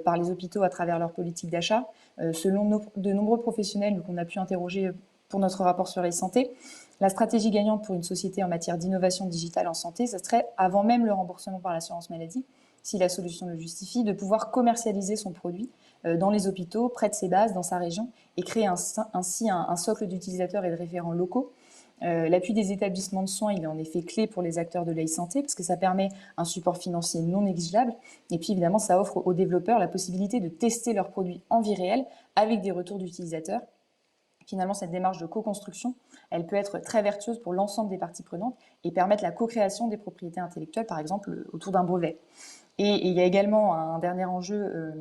par les hôpitaux à travers leur politique d'achat. Selon de nombreux professionnels qu'on a pu interroger pour notre rapport sur les santé, la stratégie gagnante pour une société en matière d'innovation digitale en santé, ce serait, avant même le remboursement par l'assurance maladie, si la solution le justifie, de pouvoir commercialiser son produit dans les hôpitaux, près de ses bases, dans sa région, et créer ainsi un socle d'utilisateurs et de référents locaux. L'appui des établissements de soins, il est en effet clé pour les acteurs de l'e-santé parce que ça permet un support financier non négligeable et puis évidemment ça offre aux développeurs la possibilité de tester leurs produits en vie réelle avec des retours d'utilisateurs. Finalement, cette démarche de co-construction, elle peut être très vertueuse pour l'ensemble des parties prenantes et permettre la co-création des propriétés intellectuelles, par exemple autour d'un brevet. Et il y a également un dernier enjeu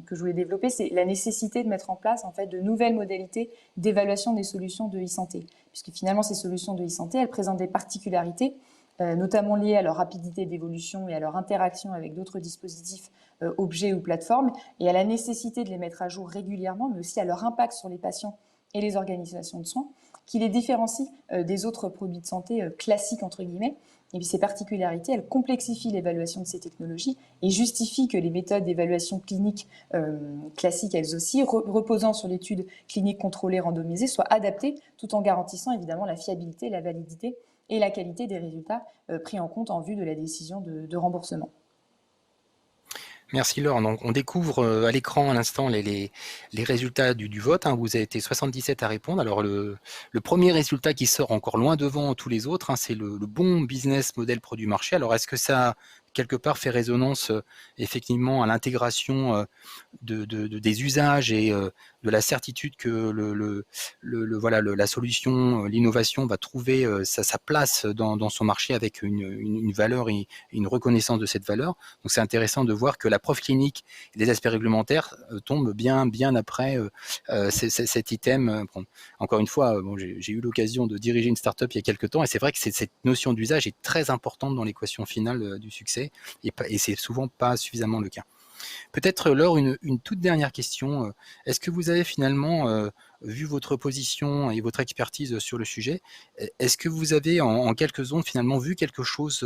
que je voulais développer, c'est la nécessité de mettre en place en fait, de nouvelles modalités d'évaluation des solutions de e-santé. Puisque finalement, ces solutions de e-santé, elles présentent des particularités, notamment liées à leur rapidité d'évolution et à leur interaction avec d'autres dispositifs, objets ou plateformes, et à la nécessité de les mettre à jour régulièrement, mais aussi à leur impact sur les patients et les organisations de soins, qui les différencient des autres produits de santé classiques, entre guillemets. Et puis ces particularités, elles complexifient l'évaluation de ces technologies et justifient que les méthodes d'évaluation clinique classiques, elles aussi, reposant sur l'étude clinique contrôlée randomisée, soient adaptées tout en garantissant évidemment la fiabilité, la validité et la qualité des résultats pris en compte en vue de la décision de remboursement. Merci Laure. Donc, on découvre à l'écran à l'instant les résultats du vote. Hein. Vous avez été 77 à répondre. Alors le premier résultat qui sort encore loin devant tous les autres, hein, c'est le bon business model produit marché. Alors est-ce que ça quelque part fait résonance effectivement à l'intégration des usages et de la certitude que la solution, l'innovation va trouver sa place dans son marché avec une valeur et une reconnaissance de cette valeur. Donc c'est intéressant de voir que la preuve clinique et les aspects réglementaires tombent bien après cet item. Bon, encore une fois, j'ai eu l'occasion de diriger une startup il y a quelques temps et c'est vrai que cette notion d'usage est très importante dans l'équation finale du succès et c'est souvent pas suffisamment le cas. Peut-être Laure, une toute dernière question. Est-ce que vous avez finalement vu votre position et votre expertise sur le sujet? Est-ce que vous avez en quelques ondes finalement vu quelque chose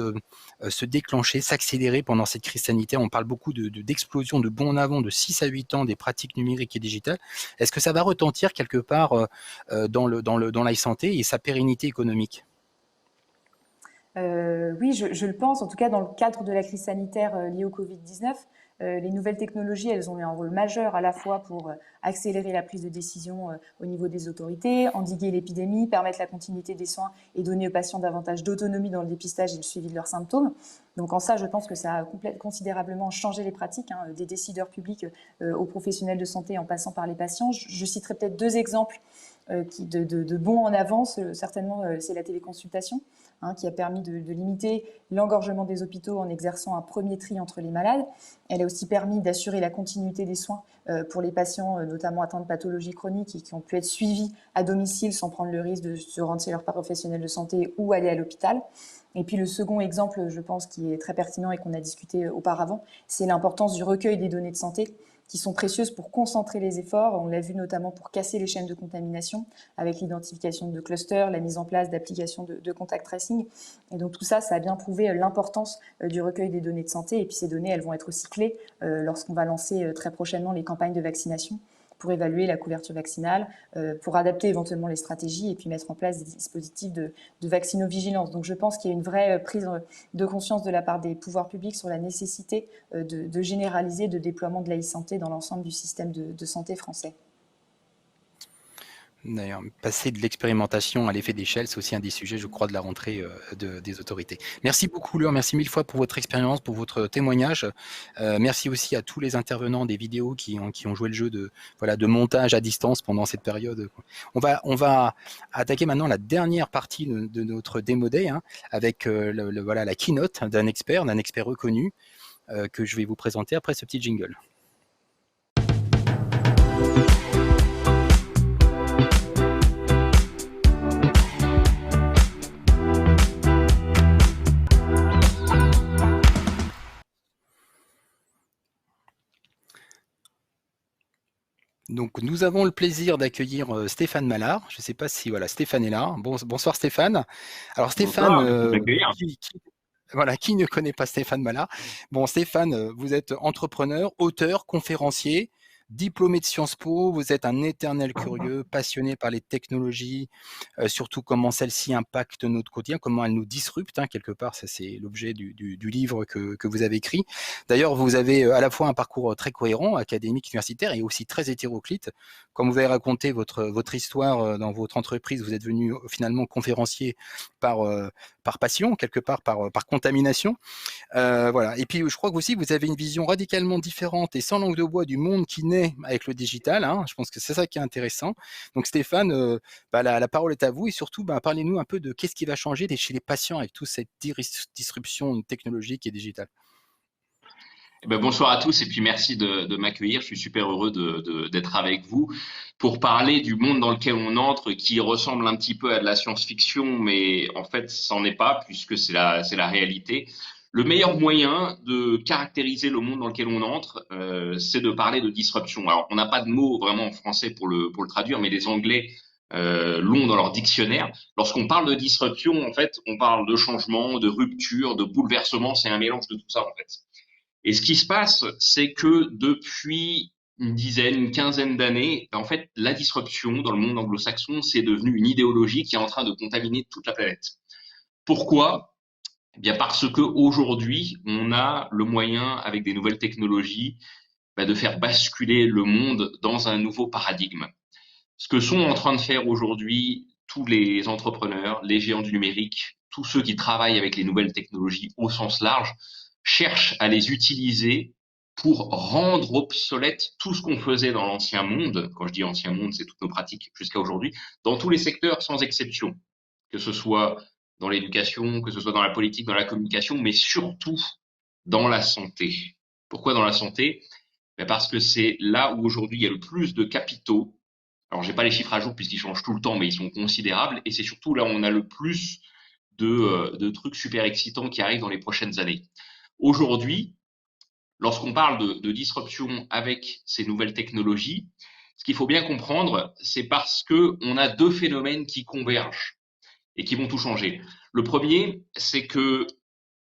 se déclencher, s'accélérer pendant cette crise sanitaire? On parle beaucoup d'explosion de bond en avant de 6 à 8 ans des pratiques numériques et digitales. Est-ce que ça va retentir quelque part dans l'e-santé et sa pérennité économique? Oui, je le pense. En tout cas, dans le cadre de la crise sanitaire liée au Covid-19, les nouvelles technologies, elles ont eu un rôle majeur à la fois pour accélérer la prise de décision au niveau des autorités, endiguer l'épidémie, permettre la continuité des soins et donner aux patients davantage d'autonomie dans le dépistage et le suivi de leurs symptômes. Donc en ça, je pense que ça a considérablement changé les pratiques, hein, des décideurs publics aux professionnels de santé en passant par les patients. Je citerai peut-être 2 exemples de bons en avance. Certainement, c'est la téléconsultation, hein, qui a permis de limiter l'engorgement des hôpitaux en exerçant un premier tri entre les malades. Elle a aussi permis d'assurer la continuité des soins pour les patients, notamment atteints de pathologies chroniques et qui ont pu être suivis à domicile sans prendre le risque de se rendre chez leur professionnel de santé ou aller à l'hôpital. Et puis le second exemple, je pense, qui est très pertinent et qu'on a discuté auparavant, c'est l'importance du recueil des données de santé qui sont précieuses pour concentrer les efforts. On l'a vu notamment pour casser les chaînes de contamination avec l'identification de clusters, la mise en place d'applications de contact tracing. Et donc tout ça, ça a bien prouvé l'importance du recueil des données de santé. Et puis ces données, elles vont être aussi clés lorsqu'on va lancer très prochainement les campagnes de vaccination pour évaluer la couverture vaccinale, pour adapter éventuellement les stratégies et puis mettre en place des dispositifs de vaccinovigilance. Donc je pense qu'il y a une vraie prise de conscience de la part des pouvoirs publics sur la nécessité de généraliser le déploiement de l'e-santé dans l'ensemble du système de santé français. D'ailleurs, passer de l'expérimentation à l'effet d'échelle, c'est aussi un des sujets, je crois, de la rentrée des autorités. Merci beaucoup, Laure. Merci 1000 fois pour votre expérience, pour votre témoignage. Merci aussi à tous les intervenants des vidéos qui ont joué le jeu de montage à distance pendant cette période. On va attaquer maintenant la dernière partie de notre Demo Day, hein, avec la keynote d'un expert reconnu que je vais vous présenter après ce petit jingle. Donc, nous avons le plaisir d'accueillir Stéphane Mallard. Je ne sais pas si Stéphane est là. Bonsoir Stéphane. Alors Stéphane, qui ne connaît pas Stéphane Mallard? Bon, Stéphane, vous êtes entrepreneur, auteur, conférencier, diplômé de Sciences Po, vous êtes un éternel curieux, passionné par les technologies, surtout comment celles-ci impactent notre quotidien, comment elles nous disruptent, hein, quelque part, ça c'est l'objet du livre que vous avez écrit. D'ailleurs, vous avez à la fois un parcours très cohérent, académique, universitaire, et aussi très hétéroclite. Comme vous avez raconté votre histoire dans votre entreprise, vous êtes venu finalement conférencier par passion, quelque part, par contamination. Voilà. Et puis, je crois que aussi, vous avez une vision radicalement différente et sans langue de bois du monde qui naît avec le digital. Hein. Je pense que c'est ça qui est intéressant. Donc, Stéphane, la parole est à vous et surtout, parlez-nous un peu de qu'est-ce qui va changer chez les patients avec toute cette disruption technologique et digitale. Bonsoir à tous et puis merci de m'accueillir. Je suis super heureux d'être avec vous pour parler du monde dans lequel on entre qui ressemble un petit peu à de la science-fiction, mais en fait, c'en est pas puisque c'est la réalité. Le meilleur moyen de caractériser le monde dans lequel on entre, c'est de parler de disruption. Alors, on n'a pas de mot vraiment en français pour le traduire, mais les Anglais l'ont dans leur dictionnaire. Lorsqu'on parle de disruption, en fait, on parle de changement, de rupture, de bouleversement. C'est un mélange de tout ça, en fait. Et ce qui se passe, c'est que depuis une quinzaine d'années, en fait, la disruption dans le monde anglo-saxon, c'est devenu une idéologie qui est en train de contaminer toute la planète. Pourquoi ? Eh bien parce que aujourd'hui, on a le moyen, avec des nouvelles technologies, de faire basculer le monde dans un nouveau paradigme. Ce que sont en train de faire aujourd'hui tous les entrepreneurs, les géants du numérique, tous ceux qui travaillent avec les nouvelles technologies au sens large, cherchent à les utiliser pour rendre obsolète tout ce qu'on faisait dans l'ancien monde. Quand je dis ancien monde, c'est toutes nos pratiques jusqu'à aujourd'hui, dans tous les secteurs sans exception, que ce soit dans l'éducation, que ce soit dans la politique, dans la communication, mais surtout dans la santé. Pourquoi dans la santé ? Parce que c'est là où aujourd'hui il y a le plus de capitaux. Alors j'ai pas les chiffres à jour puisqu'ils changent tout le temps, mais ils sont considérables, et c'est surtout là où on a le plus de trucs super excitants qui arrivent dans les prochaines années. Aujourd'hui, lorsqu'on parle de disruption avec ces nouvelles technologies, ce qu'il faut bien comprendre, c'est parce que on a deux phénomènes qui convergent et qui vont tout changer. Le premier, c'est que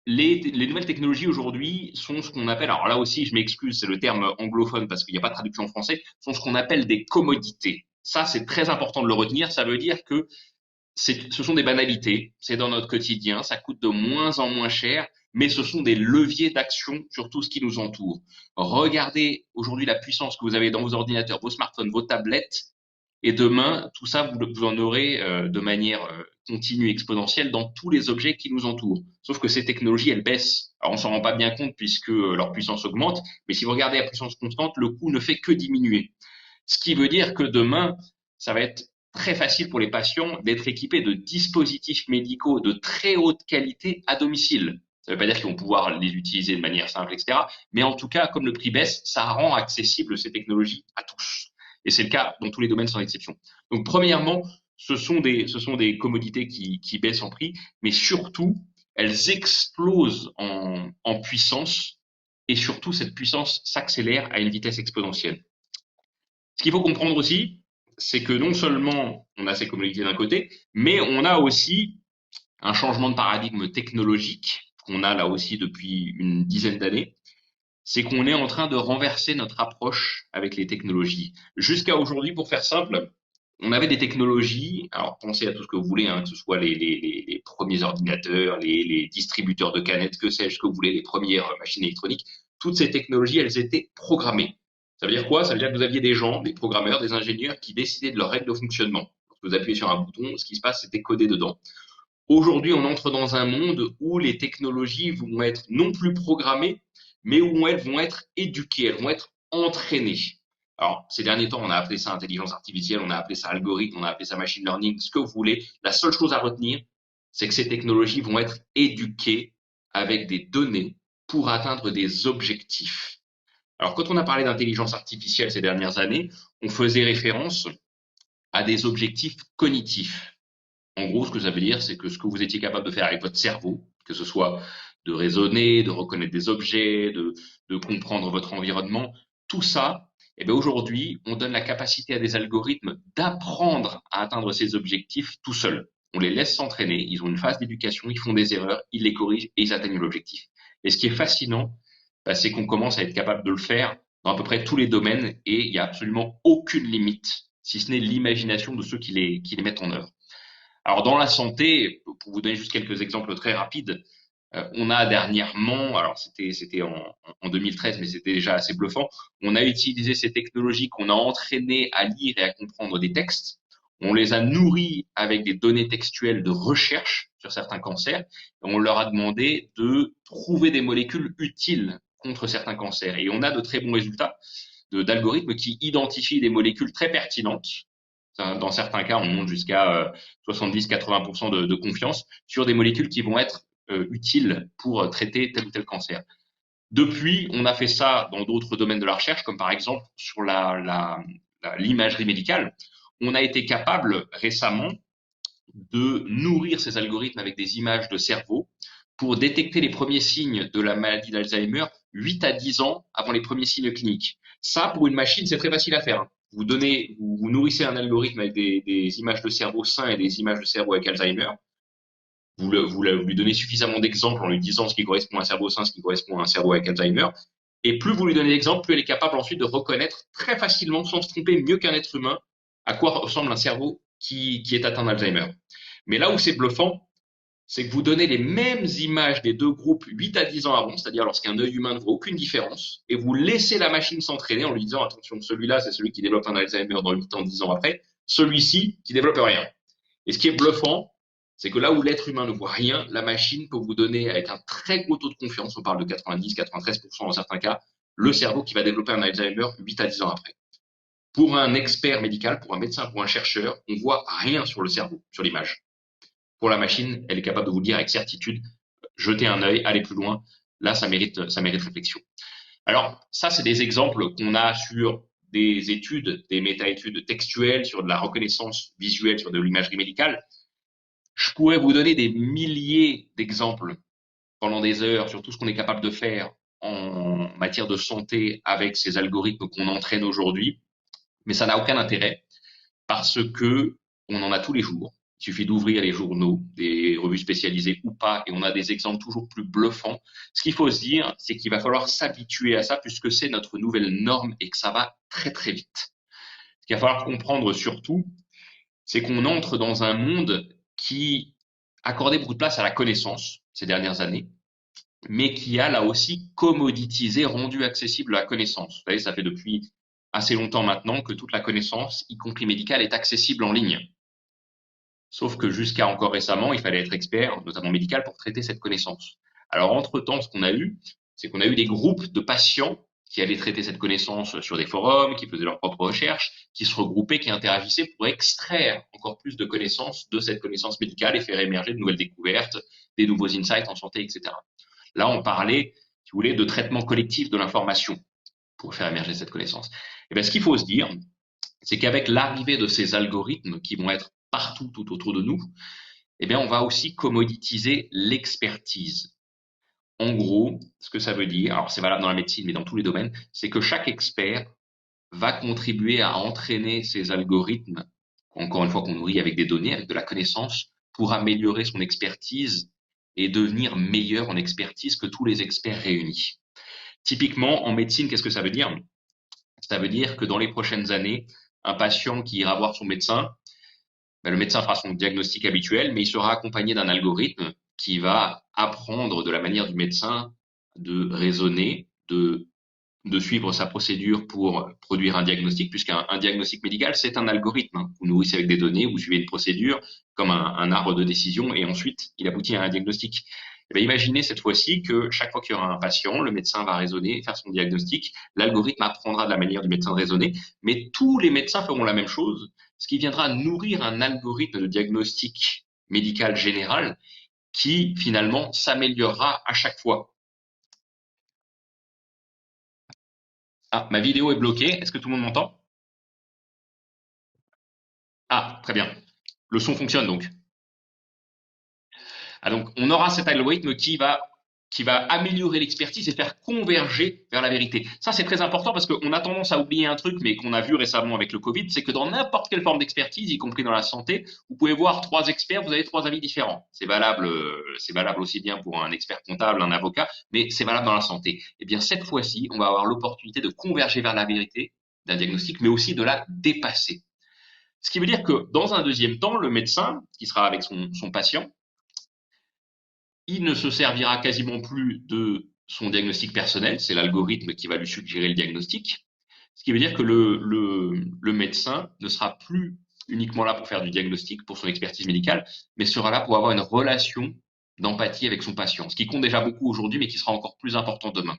les nouvelles technologies aujourd'hui sont ce qu'on appelle, alors là aussi je m'excuse, c'est le terme anglophone parce qu'il n'y a pas de traduction en français, sont ce qu'on appelle des commodités. Ça, c'est très important de le retenir, ça veut dire que ce sont des banalités, c'est dans notre quotidien, ça coûte de moins en moins cher, mais ce sont des leviers d'action sur tout ce qui nous entoure. Regardez aujourd'hui la puissance que vous avez dans vos ordinateurs, vos smartphones, vos tablettes, et demain, tout ça, vous en aurez de manière continue, exponentielle dans tous les objets qui nous entourent. Sauf que ces technologies, elles baissent. Alors, on s'en rend pas bien compte puisque leur puissance augmente, mais si vous regardez la puissance constante, le coût ne fait que diminuer. Ce qui veut dire que demain, ça va être très facile pour les patients d'être équipés de dispositifs médicaux de très haute qualité à domicile. Ça ne veut pas dire qu'ils vont pouvoir les utiliser de manière simple, etc. Mais en tout cas, comme le prix baisse, ça rend accessible ces technologies à tous. Et c'est le cas dans tous les domaines sans exception. Donc, premièrement, ce sont des commodités qui baissent en prix, mais surtout, elles explosent en puissance, et surtout, cette puissance s'accélère à une vitesse exponentielle. Ce qu'il faut comprendre aussi, c'est que non seulement on a ces commodités d'un côté, mais on a aussi un changement de paradigme technologique qu'on a là aussi depuis une dizaine d'années. C'est qu'on est en train de renverser notre approche avec les technologies. Jusqu'à aujourd'hui, pour faire simple, on avait des technologies, alors pensez à tout ce que vous voulez, hein, que ce soit les premiers ordinateurs, les distributeurs de canettes, que sais-je, que vous voulez, les premières machines électroniques, toutes ces technologies, elles étaient programmées. Ça veut dire quoi? Ça veut dire que vous aviez des gens, des programmeurs, des ingénieurs qui décidaient de leurs règles de fonctionnement. Lorsque vous appuyez sur un bouton, ce qui se passe, c'était codé dedans. Aujourd'hui, on entre dans un monde où les technologies vont être non plus programmées, mais où elles vont être éduquées, elles vont être entraînées. Alors, ces derniers temps, on a appelé ça intelligence artificielle, on a appelé ça algorithme, on a appelé ça machine learning, ce que vous voulez. La seule chose à retenir, c'est que ces technologies vont être éduquées avec des données pour atteindre des objectifs. Alors, quand on a parlé d'intelligence artificielle ces dernières années, on faisait référence à des objectifs cognitifs. En gros, ce que ça veut dire, c'est que ce que vous étiez capable de faire avec votre cerveau, que ce soit de raisonner, de reconnaître des objets, de comprendre votre environnement, tout ça, eh bien aujourd'hui, on donne la capacité à des algorithmes d'apprendre à atteindre ces objectifs tout seuls. On les laisse s'entraîner, ils ont une phase d'éducation, ils font des erreurs, ils les corrigent et ils atteignent l'objectif. Et ce qui est fascinant, c'est qu'on commence à être capable de le faire dans à peu près tous les domaines et il n'y a absolument aucune limite, si ce n'est l'imagination de ceux qui les mettent en œuvre. Alors dans la santé, pour vous donner juste quelques exemples très rapides, on a dernièrement, alors c'était en 2013, mais c'était déjà assez bluffant, on a utilisé ces technologies qu'on a entraînées à lire et à comprendre des textes, on les a nourris avec des données textuelles de recherche sur certains cancers, et on leur a demandé de trouver des molécules utiles contre certains cancers. Et on a de très bons résultats d'algorithmes qui identifient des molécules très pertinentes. Dans certains cas, on monte jusqu'à 70-80% de confiance sur des molécules qui vont être utiles pour traiter tel ou tel cancer. Depuis, on a fait ça dans d'autres domaines de la recherche, comme par exemple sur l'imagerie médicale. On a été capable récemment de nourrir ces algorithmes avec des images de cerveau pour détecter les premiers signes de la maladie d'Alzheimer 8 à 10 ans avant les premiers signes cliniques. Ça, pour une machine, c'est très facile à faire. Vous nourrissez un algorithme avec des images de cerveau sain et des images de cerveau avec Alzheimer. Vous lui donnez suffisamment d'exemples en lui disant ce qui correspond à un cerveau sain, ce qui correspond à un cerveau avec Alzheimer. Et plus vous lui donnez d'exemples, plus elle est capable ensuite de reconnaître très facilement, sans se tromper, mieux qu'un être humain, à quoi ressemble un cerveau qui est atteint d'Alzheimer. Mais là où c'est bluffant, c'est que vous donnez les mêmes images des deux groupes 8 à 10 ans avant, c'est-à-dire lorsqu'un œil humain ne voit aucune différence, et vous laissez la machine s'entraîner en lui disant, attention, celui-là, c'est celui qui développe un Alzheimer dans 8 ans, 10 ans après, celui-ci qui développe rien. Et ce qui est bluffant, c'est que là où l'être humain ne voit rien, la machine peut vous donner, avec un très gros taux de confiance, on parle de 90-93% dans certains cas, le cerveau qui va développer un Alzheimer 8 à 10 ans après. Pour un expert médical, pour un médecin, pour un chercheur, on voit rien sur le cerveau, sur l'image. Pour la machine, elle est capable de vous le dire avec certitude, jetez un œil, allez plus loin. Là, ça mérite réflexion. Alors, ça, c'est des exemples qu'on a sur des études, des méta-études textuelles, sur de la reconnaissance visuelle, sur de l'imagerie médicale. Je pourrais vous donner des milliers d'exemples pendant des heures sur tout ce qu'on est capable de faire en matière de santé avec ces algorithmes qu'on entraîne aujourd'hui. Mais ça n'a aucun intérêt parce que on en a tous les jours. Il suffit d'ouvrir les journaux, des revues spécialisées ou pas, et on a des exemples toujours plus bluffants. Ce qu'il faut se dire, c'est qu'il va falloir s'habituer à ça puisque c'est notre nouvelle norme et que ça va très très vite. Ce qu'il va falloir comprendre surtout, c'est qu'on entre dans un monde qui accordait beaucoup de place à la connaissance ces dernières années, mais qui a là aussi commoditisé, rendu accessible la connaissance. Vous savez, ça fait depuis assez longtemps maintenant que toute la connaissance, y compris médicale, est accessible en ligne. Sauf que jusqu'à encore récemment, il fallait être expert, notamment médical, pour traiter cette connaissance. Alors, entre-temps, ce qu'on a eu, c'est qu'on a eu des groupes de patients qui allaient traiter cette connaissance sur des forums, qui faisaient leurs propres recherches, qui se regroupaient, qui interagissaient pour extraire encore plus de connaissances de cette connaissance médicale et faire émerger de nouvelles découvertes, des nouveaux insights en santé, etc. Là, on parlait, si vous voulez, de traitement collectif de l'information pour faire émerger cette connaissance. Et bien, ce qu'il faut se dire, c'est qu'avec l'arrivée de ces algorithmes qui vont être partout, tout autour de nous, eh bien, on va aussi commoditiser l'expertise. En gros, ce que ça veut dire, alors c'est valable dans la médecine, mais dans tous les domaines, c'est que chaque expert va contribuer à entraîner ces algorithmes, encore une fois qu'on nourrit avec des données, avec de la connaissance, pour améliorer son expertise et devenir meilleur en expertise que tous les experts réunis. Typiquement, en médecine, qu'est-ce que ça veut dire? Ça veut dire que dans les prochaines années, un patient qui ira voir son médecin, le médecin fera son diagnostic habituel, mais il sera accompagné d'un algorithme qui va apprendre de la manière du médecin de raisonner, de suivre sa procédure pour produire un diagnostic, puisqu'un diagnostic médical, c'est un algorithme. Vous nourrissez avec des données, vous suivez une procédure comme un arbre de décision, et ensuite, il aboutit à un diagnostic. Et bien, imaginez cette fois-ci que chaque fois qu'il y aura un patient, le médecin va raisonner, faire son diagnostic, l'algorithme apprendra de la manière du médecin de raisonner, mais tous les médecins feront la même chose, ce qui viendra nourrir un algorithme de diagnostic médical général qui, finalement, s'améliorera à chaque fois. Ah, ma vidéo est bloquée. Est-ce que tout le monde m'entend? Ah, très bien. Le son fonctionne donc. Ah, donc, on aura cet algorithme qui va améliorer l'expertise et faire converger vers la vérité. Ça, c'est très important parce qu'on a tendance à oublier un truc, mais qu'on a vu récemment avec le Covid, c'est que dans n'importe quelle forme d'expertise, y compris dans la santé, vous pouvez voir 3 experts, vous avez 3 avis différents. C'est valable aussi bien pour un expert comptable, un avocat, mais c'est valable dans la santé. Eh bien, cette fois-ci, on va avoir l'opportunité de converger vers la vérité d'un diagnostic, mais aussi de la dépasser. Ce qui veut dire que, dans un deuxième temps, le médecin, qui sera avec son patient, il ne se servira quasiment plus de son diagnostic personnel, c'est l'algorithme qui va lui suggérer le diagnostic, ce qui veut dire que le médecin ne sera plus uniquement là pour faire du diagnostic, pour son expertise médicale, mais sera là pour avoir une relation d'empathie avec son patient, ce qui compte déjà beaucoup aujourd'hui, mais qui sera encore plus important demain.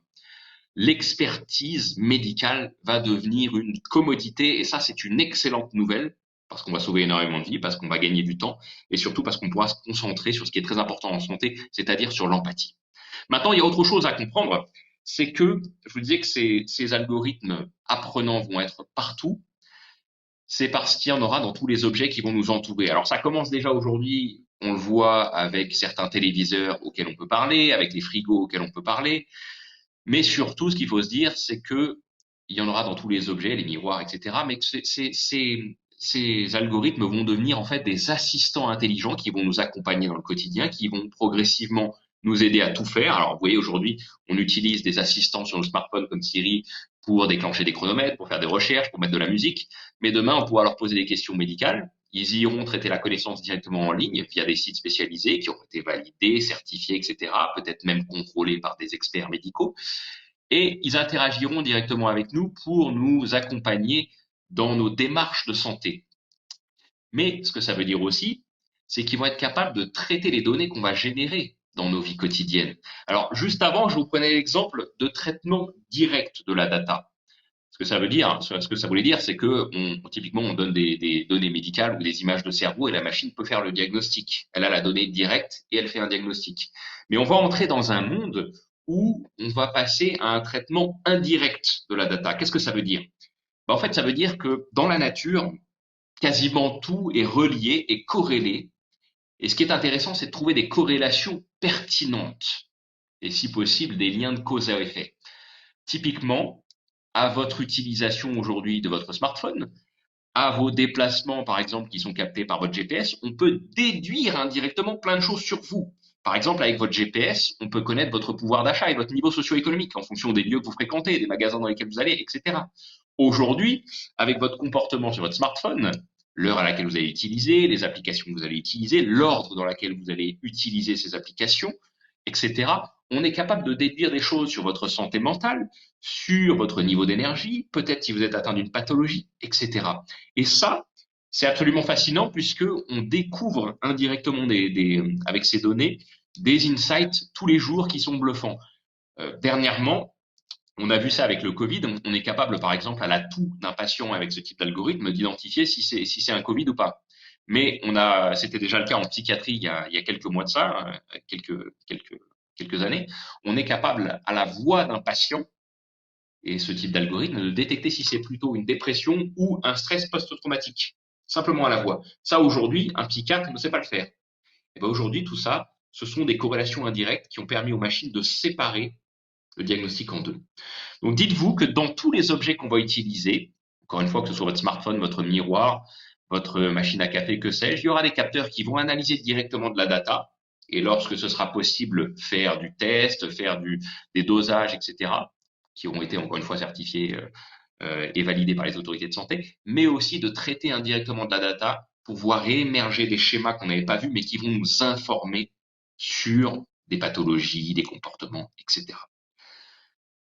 L'expertise médicale va devenir une commodité, et ça, c'est une excellente nouvelle, parce qu'on va sauver énormément de vies, parce qu'on va gagner du temps, et surtout parce qu'on pourra se concentrer sur ce qui est très important en santé, c'est-à-dire sur l'empathie. Maintenant, il y a autre chose à comprendre, c'est que, je vous disais que ces algorithmes apprenants vont être partout, c'est parce qu'il y en aura dans tous les objets qui vont nous entourer. Alors ça commence déjà aujourd'hui, on le voit avec certains téléviseurs auxquels on peut parler, avec les frigos auxquels on peut parler, mais surtout, ce qu'il faut se dire, c'est que il y en aura dans tous les objets, les miroirs, etc., mais que ces algorithmes vont devenir en fait des assistants intelligents qui vont nous accompagner dans le quotidien, qui vont progressivement nous aider à tout faire. Alors, vous voyez, aujourd'hui, on utilise des assistants sur le smartphone comme Siri pour déclencher des chronomètres, pour faire des recherches, pour mettre de la musique. Mais demain, on pourra leur poser des questions médicales. Ils iront traiter la connaissance directement en ligne via des sites spécialisés qui ont été validés, certifiés, etc., peut-être même contrôlés par des experts médicaux. Et ils interagiront directement avec nous pour nous accompagner dans nos démarches de santé. Mais ce que ça veut dire aussi, c'est qu'ils vont être capables de traiter les données qu'on va générer dans nos vies quotidiennes. Alors, juste avant, je vous prenais l'exemple de traitement direct de la data. Ce que ça veut dire, ce que ça voulait dire, c'est que typiquement, on donne des données médicales ou des images de cerveau et la machine peut faire le diagnostic. Elle a la donnée directe et elle fait un diagnostic. Mais on va entrer dans un monde où on va passer à un traitement indirect de la data. Qu'est-ce que ça veut dire? En fait, ça veut dire que dans la nature, quasiment tout est relié et corrélé. Et ce qui est intéressant, c'est de trouver des corrélations pertinentes et si possible des liens de cause à effet. Typiquement, à votre utilisation aujourd'hui de votre smartphone, à vos déplacements par exemple qui sont captés par votre GPS, on peut déduire indirectement plein de choses sur vous. Par exemple, avec votre GPS, on peut connaître votre pouvoir d'achat et votre niveau socio-économique en fonction des lieux que vous fréquentez, des magasins dans lesquels vous allez, etc. Aujourd'hui, avec votre comportement sur votre smartphone, l'heure à laquelle vous allez utiliser, les applications que vous allez utiliser, l'ordre dans lequel vous allez utiliser ces applications, etc. On est capable de déduire des choses sur votre santé mentale, sur votre niveau d'énergie, peut-être si vous êtes atteint d'une pathologie, etc. Et ça, c'est absolument fascinant puisque on découvre indirectement avec ces données des insights tous les jours qui sont bluffants. Dernièrement, on a vu ça avec le Covid. On est capable, par exemple, à la toux d'un patient avec ce type d'algorithme, d'identifier si c'est un Covid ou pas. Mais c'était déjà le cas en psychiatrie il y a quelques mois de ça, quelques années. On est capable, à la voix d'un patient, et ce type d'algorithme, de détecter si c'est plutôt une dépression ou un stress post-traumatique. Simplement à la voix. Ça, aujourd'hui, un psychiatre ne sait pas le faire. Et bien aujourd'hui, tout ça, ce sont des corrélations indirectes qui ont permis aux machines de séparer le diagnostic en deux. Donc dites-vous que dans tous les objets qu'on va utiliser, encore une fois, que ce soit votre smartphone, votre miroir, votre machine à café, que sais-je, il y aura des capteurs qui vont analyser directement de la data, et lorsque ce sera possible, faire du test, faire des dosages, etc., qui auront été encore une fois certifiés et validés par les autorités de santé, mais aussi de traiter indirectement de la data pour voir émerger des schémas qu'on n'avait pas vus, mais qui vont nous informer sur des pathologies, des comportements, etc.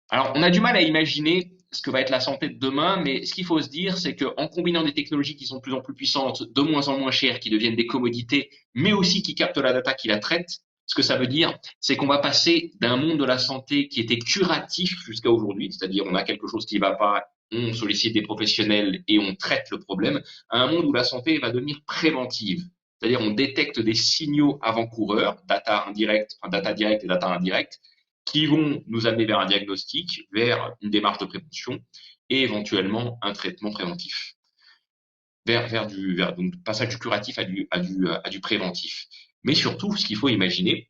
Alors, on a du mal à imaginer ce que va être la santé de demain, mais ce qu'il faut se dire, c'est qu'en combinant des technologies qui sont de plus en plus puissantes, de moins en moins chères, qui deviennent des commodités, mais aussi qui captent la data, qui la traitent, ce que ça veut dire, c'est qu'on va passer d'un monde de la santé qui était curatif jusqu'à aujourd'hui, c'est-à-dire on a quelque chose qui ne va pas, on sollicite des professionnels et on traite le problème, à un monde où la santé va devenir préventive. C'est-à-dire on détecte des signaux avant-coureurs, data directe et data indirecte, qui vont nous amener vers un diagnostic, vers une démarche de prévention et éventuellement un traitement préventif. Donc passage du curatif à du préventif. Mais surtout, ce qu'il faut imaginer,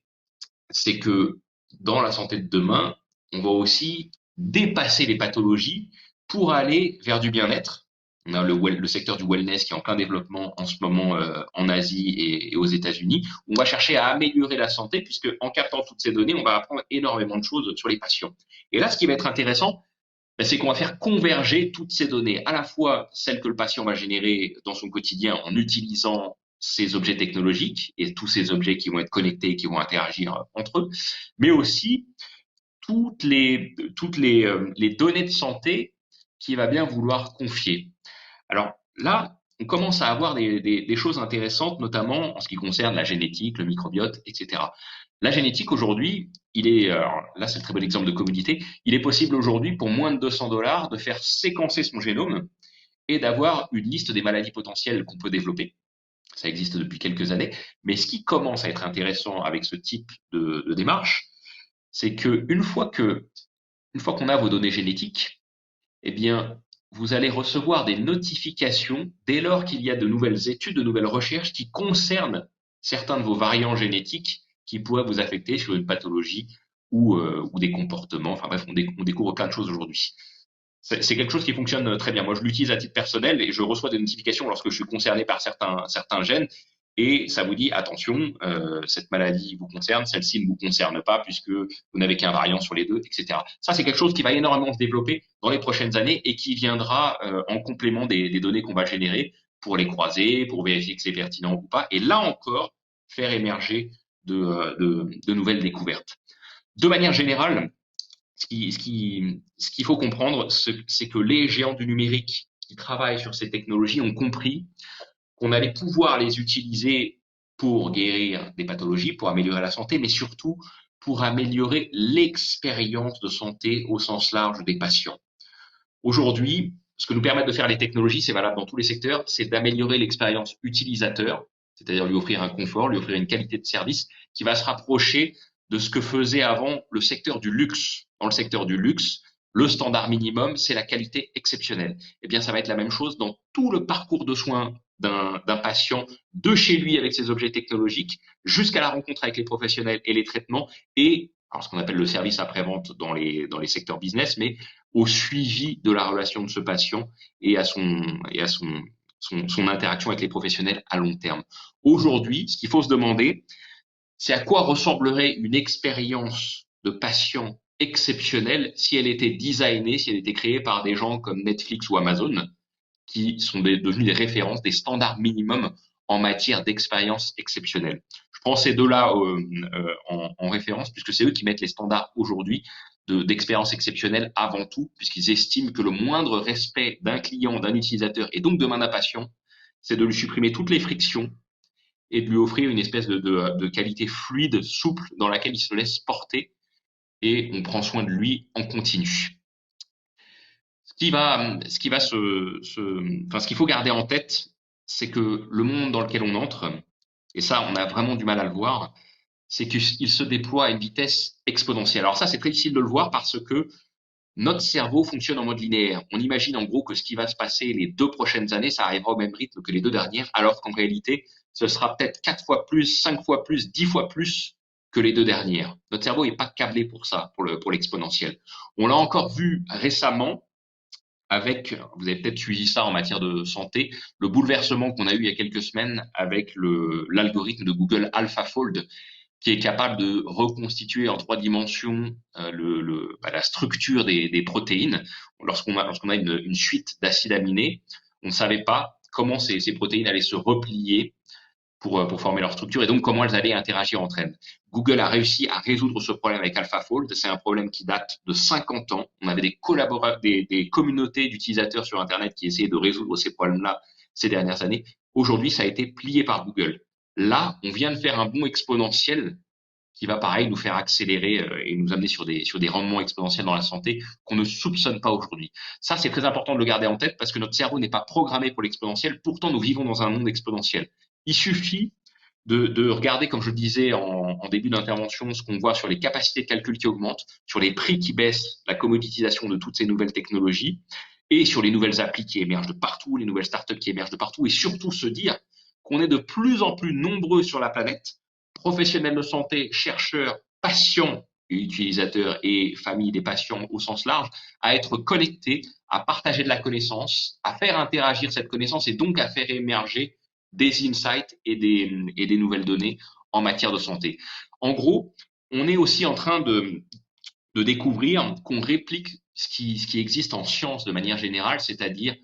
c'est que dans la santé de demain, on va aussi dépasser les pathologies pour aller vers du bien-être. On a le secteur du wellness qui est en plein développement en ce moment en Asie et aux États-Unis. On va chercher à améliorer la santé puisque en captant toutes ces données, on va apprendre énormément de choses sur les patients. Et là, ce qui va être intéressant, c'est qu'on va faire converger toutes ces données, à la fois celles que le patient va générer dans son quotidien en utilisant ces objets technologiques et tous ces objets qui vont être connectés et qui vont interagir entre eux, mais aussi toutes les données de santé qu'il va bien vouloir confier. Alors là, on commence à avoir des choses intéressantes, notamment en ce qui concerne la génétique, le microbiote, etc. La génétique aujourd'hui, alors là c'est le très bon exemple de commodité, il est possible aujourd'hui pour moins de $200 de faire séquencer son génome et d'avoir une liste des maladies potentielles qu'on peut développer. Ça existe depuis quelques années, mais ce qui commence à être intéressant avec ce type de démarche, c'est qu'une fois qu'on a vos données génétiques, eh bien, vous allez recevoir des notifications dès lors qu'il y a de nouvelles études, de nouvelles recherches qui concernent certains de vos variants génétiques qui pourraient vous affecter sur une pathologie ou des comportements. Enfin bref, on découvre plein de choses aujourd'hui. C'est quelque chose qui fonctionne très bien. Moi, je l'utilise à titre personnel et je reçois des notifications lorsque je suis concerné par certains gènes. Et ça vous dit, attention, cette maladie vous concerne, celle-ci ne vous concerne pas puisque vous n'avez qu'un variant sur les deux, etc. Ça, c'est quelque chose qui va énormément se développer dans les prochaines années et qui viendra en complément des données qu'on va générer pour les croiser, pour vérifier que c'est pertinent ou pas. Et là encore, faire émerger de nouvelles découvertes. De manière générale, ce qu'il faut comprendre, c'est que les géants du numérique qui travaillent sur ces technologies ont compris qu'on allait pouvoir les utiliser pour guérir des pathologies, pour améliorer la santé, mais surtout pour améliorer l'expérience de santé au sens large des patients. Aujourd'hui, ce que nous permettent de faire les technologies, c'est valable dans tous les secteurs, c'est d'améliorer l'expérience utilisateur, c'est-à-dire lui offrir un confort, lui offrir une qualité de service qui va se rapprocher de ce que faisait avant le secteur du luxe. Dans le secteur du luxe, le standard minimum, c'est la qualité exceptionnelle. Eh bien, ça va être la même chose dans tout le parcours de soins d'un patient, de chez lui avec ses objets technologiques, jusqu'à la rencontre avec les professionnels et les traitements, et alors ce qu'on appelle le service après-vente dans les secteurs business, mais au suivi de la relation de ce patient et à son interaction avec les professionnels à long terme. Aujourd'hui, ce qu'il faut se demander, c'est à quoi ressemblerait une expérience de patient exceptionnelle si elle était designée, si elle était créée par des gens comme Netflix ou Amazon, qui sont devenus des références, des standards minimums en matière d'expérience exceptionnelle. Je prends ces deux-là en référence, puisque c'est eux qui mettent les standards aujourd'hui d'expérience exceptionnelle avant tout, puisqu'ils estiment que le moindre respect d'un client, d'un utilisateur et donc d'un patient, c'est de lui supprimer toutes les frictions et de lui offrir une espèce de qualité fluide, souple, dans laquelle il se laisse porter et on prend soin de lui en continu. Ce qu'il faut garder en tête, c'est que le monde dans lequel on entre, et ça, on a vraiment du mal à le voir, c'est qu'il se déploie à une vitesse exponentielle. Alors ça, c'est très difficile de le voir parce que notre cerveau fonctionne en mode linéaire. On imagine en gros que ce qui va se passer les 2 prochaines années, ça arrivera au même rythme que les 2 dernières, alors qu'en réalité, ce sera peut-être 4 fois plus, 5 fois plus, 10 fois plus que les 2 dernières. Notre cerveau n'est pas câblé pour ça, pour l'exponentiel. On l'a encore vu récemment avec, vous avez peut-être suivi ça en matière de santé, le bouleversement qu'on a eu il y a quelques semaines avec l'algorithme de Google AlphaFold, qui est capable de reconstituer en 3 dimensions la structure des protéines. Lorsqu'on a une suite d'acides aminés, on ne savait pas comment ces protéines allaient se replier pour former leur structure et donc comment elles allaient interagir entre elles. Google a réussi à résoudre ce problème avec AlphaFold. C'est un problème qui date de 50 ans. On avait des communautés d'utilisateurs sur Internet qui essayaient de résoudre ces problèmes-là ces dernières années. Aujourd'hui, ça a été plié par Google. Là, on vient de faire un bond exponentiel qui va pareil nous faire accélérer et nous amener sur des rendements exponentiels dans la santé qu'on ne soupçonne pas aujourd'hui. Ça, c'est très important de le garder en tête parce que notre cerveau n'est pas programmé pour l'exponentiel. Pourtant, nous vivons dans un monde exponentiel. Il suffit de regarder, comme je le disais en début d'intervention, ce qu'on voit sur les capacités de calcul qui augmentent, sur les prix qui baissent, la commoditisation de toutes ces nouvelles technologies et sur les nouvelles applis qui émergent de partout, les nouvelles startups qui émergent de partout et surtout se dire qu'on est de plus en plus nombreux sur la planète, professionnels de santé, chercheurs, patients, utilisateurs et familles des patients au sens large, à être connectés, à partager de la connaissance, à faire interagir cette connaissance et donc à faire émerger des insights et des nouvelles données en matière de santé. En gros, on est aussi en train de découvrir qu'on réplique ce qui existe en science de manière générale, c'est-à-dire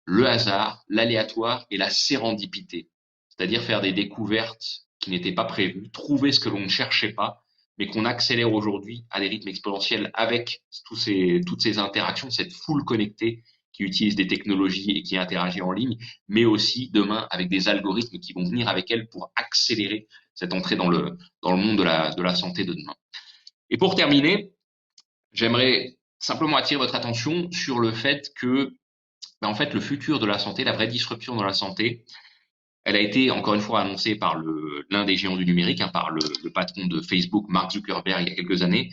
le hasard, l'aléatoire et la sérendipité. C'est-à-dire faire des découvertes qui n'étaient pas prévues, trouver ce que l'on ne cherchait pas, mais qu'on accélère aujourd'hui à des rythmes exponentiels avec toutes ces interactions, cette foule connectée qui utilise des technologies et qui interagit en ligne, mais aussi demain avec des algorithmes qui vont venir avec elles pour accélérer cette entrée dans le monde de la santé de demain. Et pour terminer, j'aimerais simplement attirer votre attention sur le fait que, en fait, le futur de la santé, la vraie disruption de la santé, elle a été encore une fois annoncée par l'un des géants du numérique, par le patron de Facebook, Mark Zuckerberg, il y a quelques années.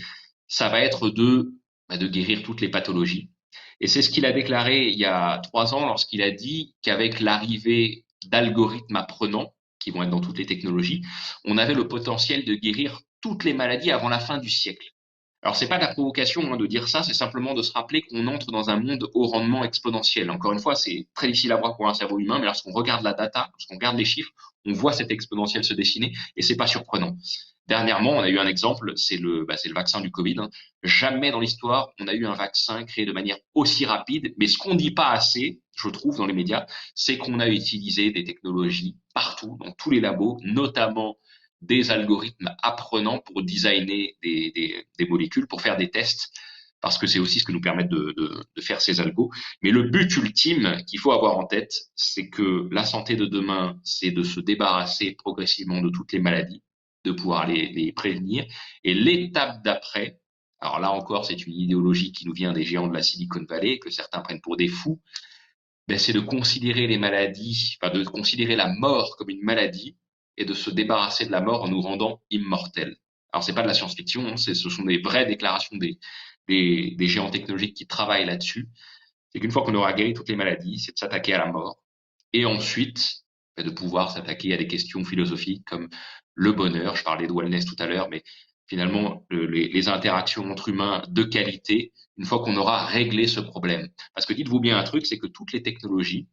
Ça va être de guérir toutes les pathologies. Et c'est ce qu'il a déclaré il y a 3 ans lorsqu'il a dit qu'avec l'arrivée d'algorithmes apprenants, qui vont être dans toutes les technologies, on avait le potentiel de guérir toutes les maladies avant la fin du siècle. Alors, c'est pas de la provocation de dire ça, c'est simplement de se rappeler qu'on entre dans un monde au rendement exponentiel. Encore une fois, c'est très difficile à voir pour un cerveau humain, mais lorsqu'on regarde la data, lorsqu'on regarde les chiffres, on voit cet exponentiel se dessiner et c'est pas surprenant. Dernièrement, on a eu un exemple, c'est le vaccin du Covid. Jamais dans l'histoire, on a eu un vaccin créé de manière aussi rapide. Mais ce qu'on dit pas assez, je trouve, dans les médias, c'est qu'on a utilisé des technologies partout, dans tous les labos, notamment des algorithmes apprenants pour designer des molécules, pour faire des tests, parce que c'est aussi ce que nous permet de faire ces algos. Mais le but ultime qu'il faut avoir en tête, c'est que la santé de demain, c'est de se débarrasser progressivement de toutes les maladies, de pouvoir les prévenir. Et l'étape d'après, alors là encore, c'est une idéologie qui nous vient des géants de la Silicon Valley, que certains prennent pour des fous, c'est de considérer les maladies, de considérer la mort comme une maladie, et de se débarrasser de la mort en nous rendant immortels. Alors, c'est pas de la science-fiction, ce sont des vraies déclarations des géants technologiques qui travaillent là-dessus. C'est qu'une fois qu'on aura guéri toutes les maladies, c'est de s'attaquer à la mort. Et ensuite, de pouvoir s'attaquer à des questions philosophiques comme le bonheur. Je parlais de wellness tout à l'heure, mais finalement, les interactions entre humains de qualité, une fois qu'on aura réglé ce problème. Parce que dites-vous bien un truc, c'est que toutes les technologies,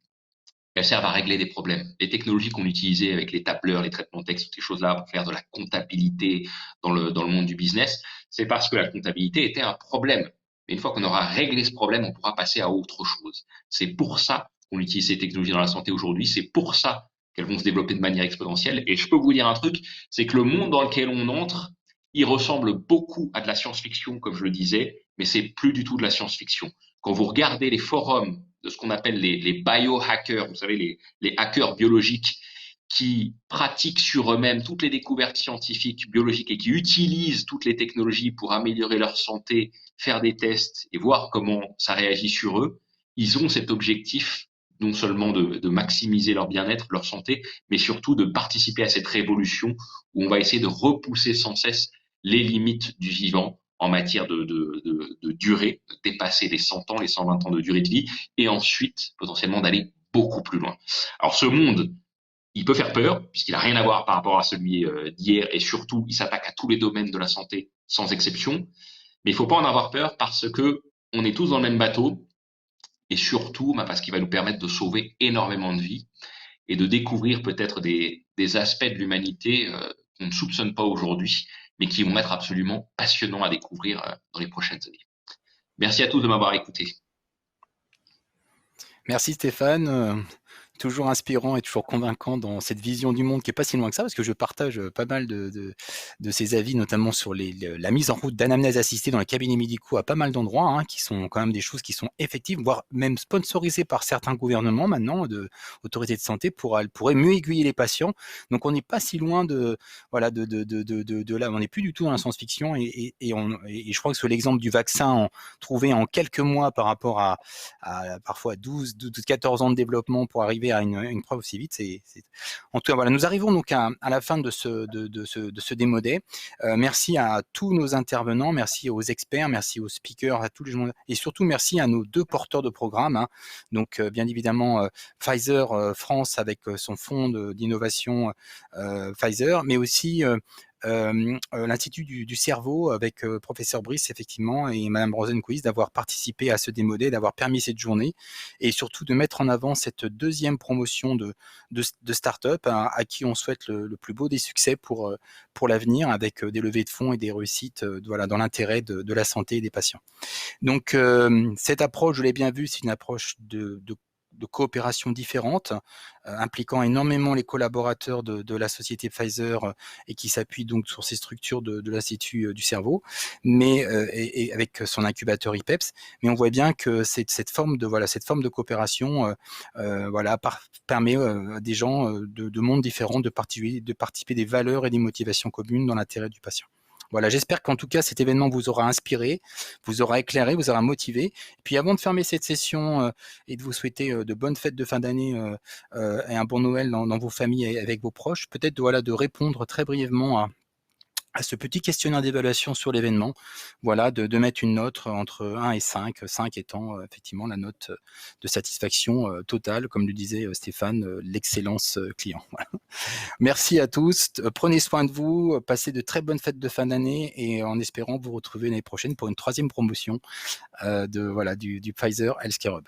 elles servent à régler des problèmes. Les technologies qu'on utilisait avec les tableurs, les traitements de texte, toutes ces choses-là pour faire de la comptabilité dans le monde du business, c'est parce que la comptabilité était un problème. Mais une fois qu'on aura réglé ce problème, on pourra passer à autre chose. C'est pour ça qu'on utilise ces technologies dans la santé aujourd'hui. C'est pour ça qu'elles vont se développer de manière exponentielle. Et je peux vous dire un truc, c'est que le monde dans lequel on entre, il ressemble beaucoup à de la science-fiction, comme je le disais, mais c'est plus du tout de la science-fiction. Quand vous regardez les forums de ce qu'on appelle les biohackers, vous savez, les hackers biologiques qui pratiquent sur eux-mêmes toutes les découvertes scientifiques, biologiques et qui utilisent toutes les technologies pour améliorer leur santé, faire des tests et voir comment ça réagit sur eux, ils ont cet objectif non seulement de maximiser leur bien-être, leur santé, mais surtout de participer à cette révolution où on va essayer de repousser sans cesse les limites du vivant en matière de durée, de dépasser les 100 ans, les 120 ans de durée de vie, et ensuite potentiellement d'aller beaucoup plus loin. Alors ce monde, il peut faire peur, puisqu'il n'a rien à voir par rapport à celui d'hier, et surtout, il s'attaque à tous les domaines de la santé, sans exception. Mais il ne faut pas en avoir peur parce que on est tous dans le même bateau, et surtout parce qu'il va nous permettre de sauver énormément de vies et de découvrir peut-être des aspects de l'humanité qu'on ne soupçonne pas aujourd'hui, mais qui vont être absolument passionnants à découvrir dans les prochaines années. Merci à tous de m'avoir écouté. Merci Stéphane. Toujours inspirant et toujours convaincant dans cette vision du monde qui est pas si loin que ça, parce que je partage pas mal de ces avis, notamment sur la mise en route d'anamnèse assistée dans les cabinets médicaux à pas mal d'endroits, hein, qui sont quand même des choses qui sont effectives, voire même sponsorisées par certains gouvernements maintenant, autorités de santé, pourraient mieux aiguiller les patients. Donc on n'est pas si loin de là, on n'est plus du tout dans la science-fiction et je crois que sur l'exemple du vaccin trouvé en quelques mois par rapport à parfois 12, 14 ans de développement pour arriver à une preuve aussi vite. En tout cas, voilà, nous arrivons donc à la fin de ce démodé. Merci à tous nos intervenants, merci aux experts, merci aux speakers, à tous les gens, et surtout merci à nos deux porteurs de programme. Hein. Donc, bien évidemment, Pfizer France avec son fonds d'innovation Pfizer, mais aussi l'Institut du cerveau avec professeur Brice effectivement et Madame Rosenquist d'avoir participé à ce démodé, d'avoir permis cette journée et surtout de mettre en avant cette deuxième promotion de start-up à qui on souhaite le plus beau des succès pour l'avenir avec des levées de fonds et des réussites voilà, dans l'intérêt de la santé et des patients. Donc cette approche, je l'ai bien vu, c'est une approche de coopération différentes, impliquant énormément les collaborateurs de la société Pfizer et qui s'appuie donc sur ces structures de l'Institut du cerveau, mais et avec son incubateur IPEPS. Mais on voit bien que cette forme de coopération permet à des gens de mondes différents de participer des valeurs et des motivations communes dans l'intérêt du patient. Voilà, j'espère qu'en tout cas, cet événement vous aura inspiré, vous aura éclairé, vous aura motivé. Et puis avant de fermer cette session et de vous souhaiter de bonnes fêtes de fin d'année et un bon Noël dans vos familles et avec vos proches, peut-être de répondre très brièvement à ce petit questionnaire d'évaluation sur l'événement, voilà, de mettre une note entre 1 et 5, 5 étant effectivement la note de satisfaction totale, comme le disait Stéphane, l'excellence client. Voilà. Merci à tous, prenez soin de vous, passez de très bonnes fêtes de fin d'année et en espérant vous retrouver l'année prochaine pour une troisième promotion du Pfizer Healthcare Hub.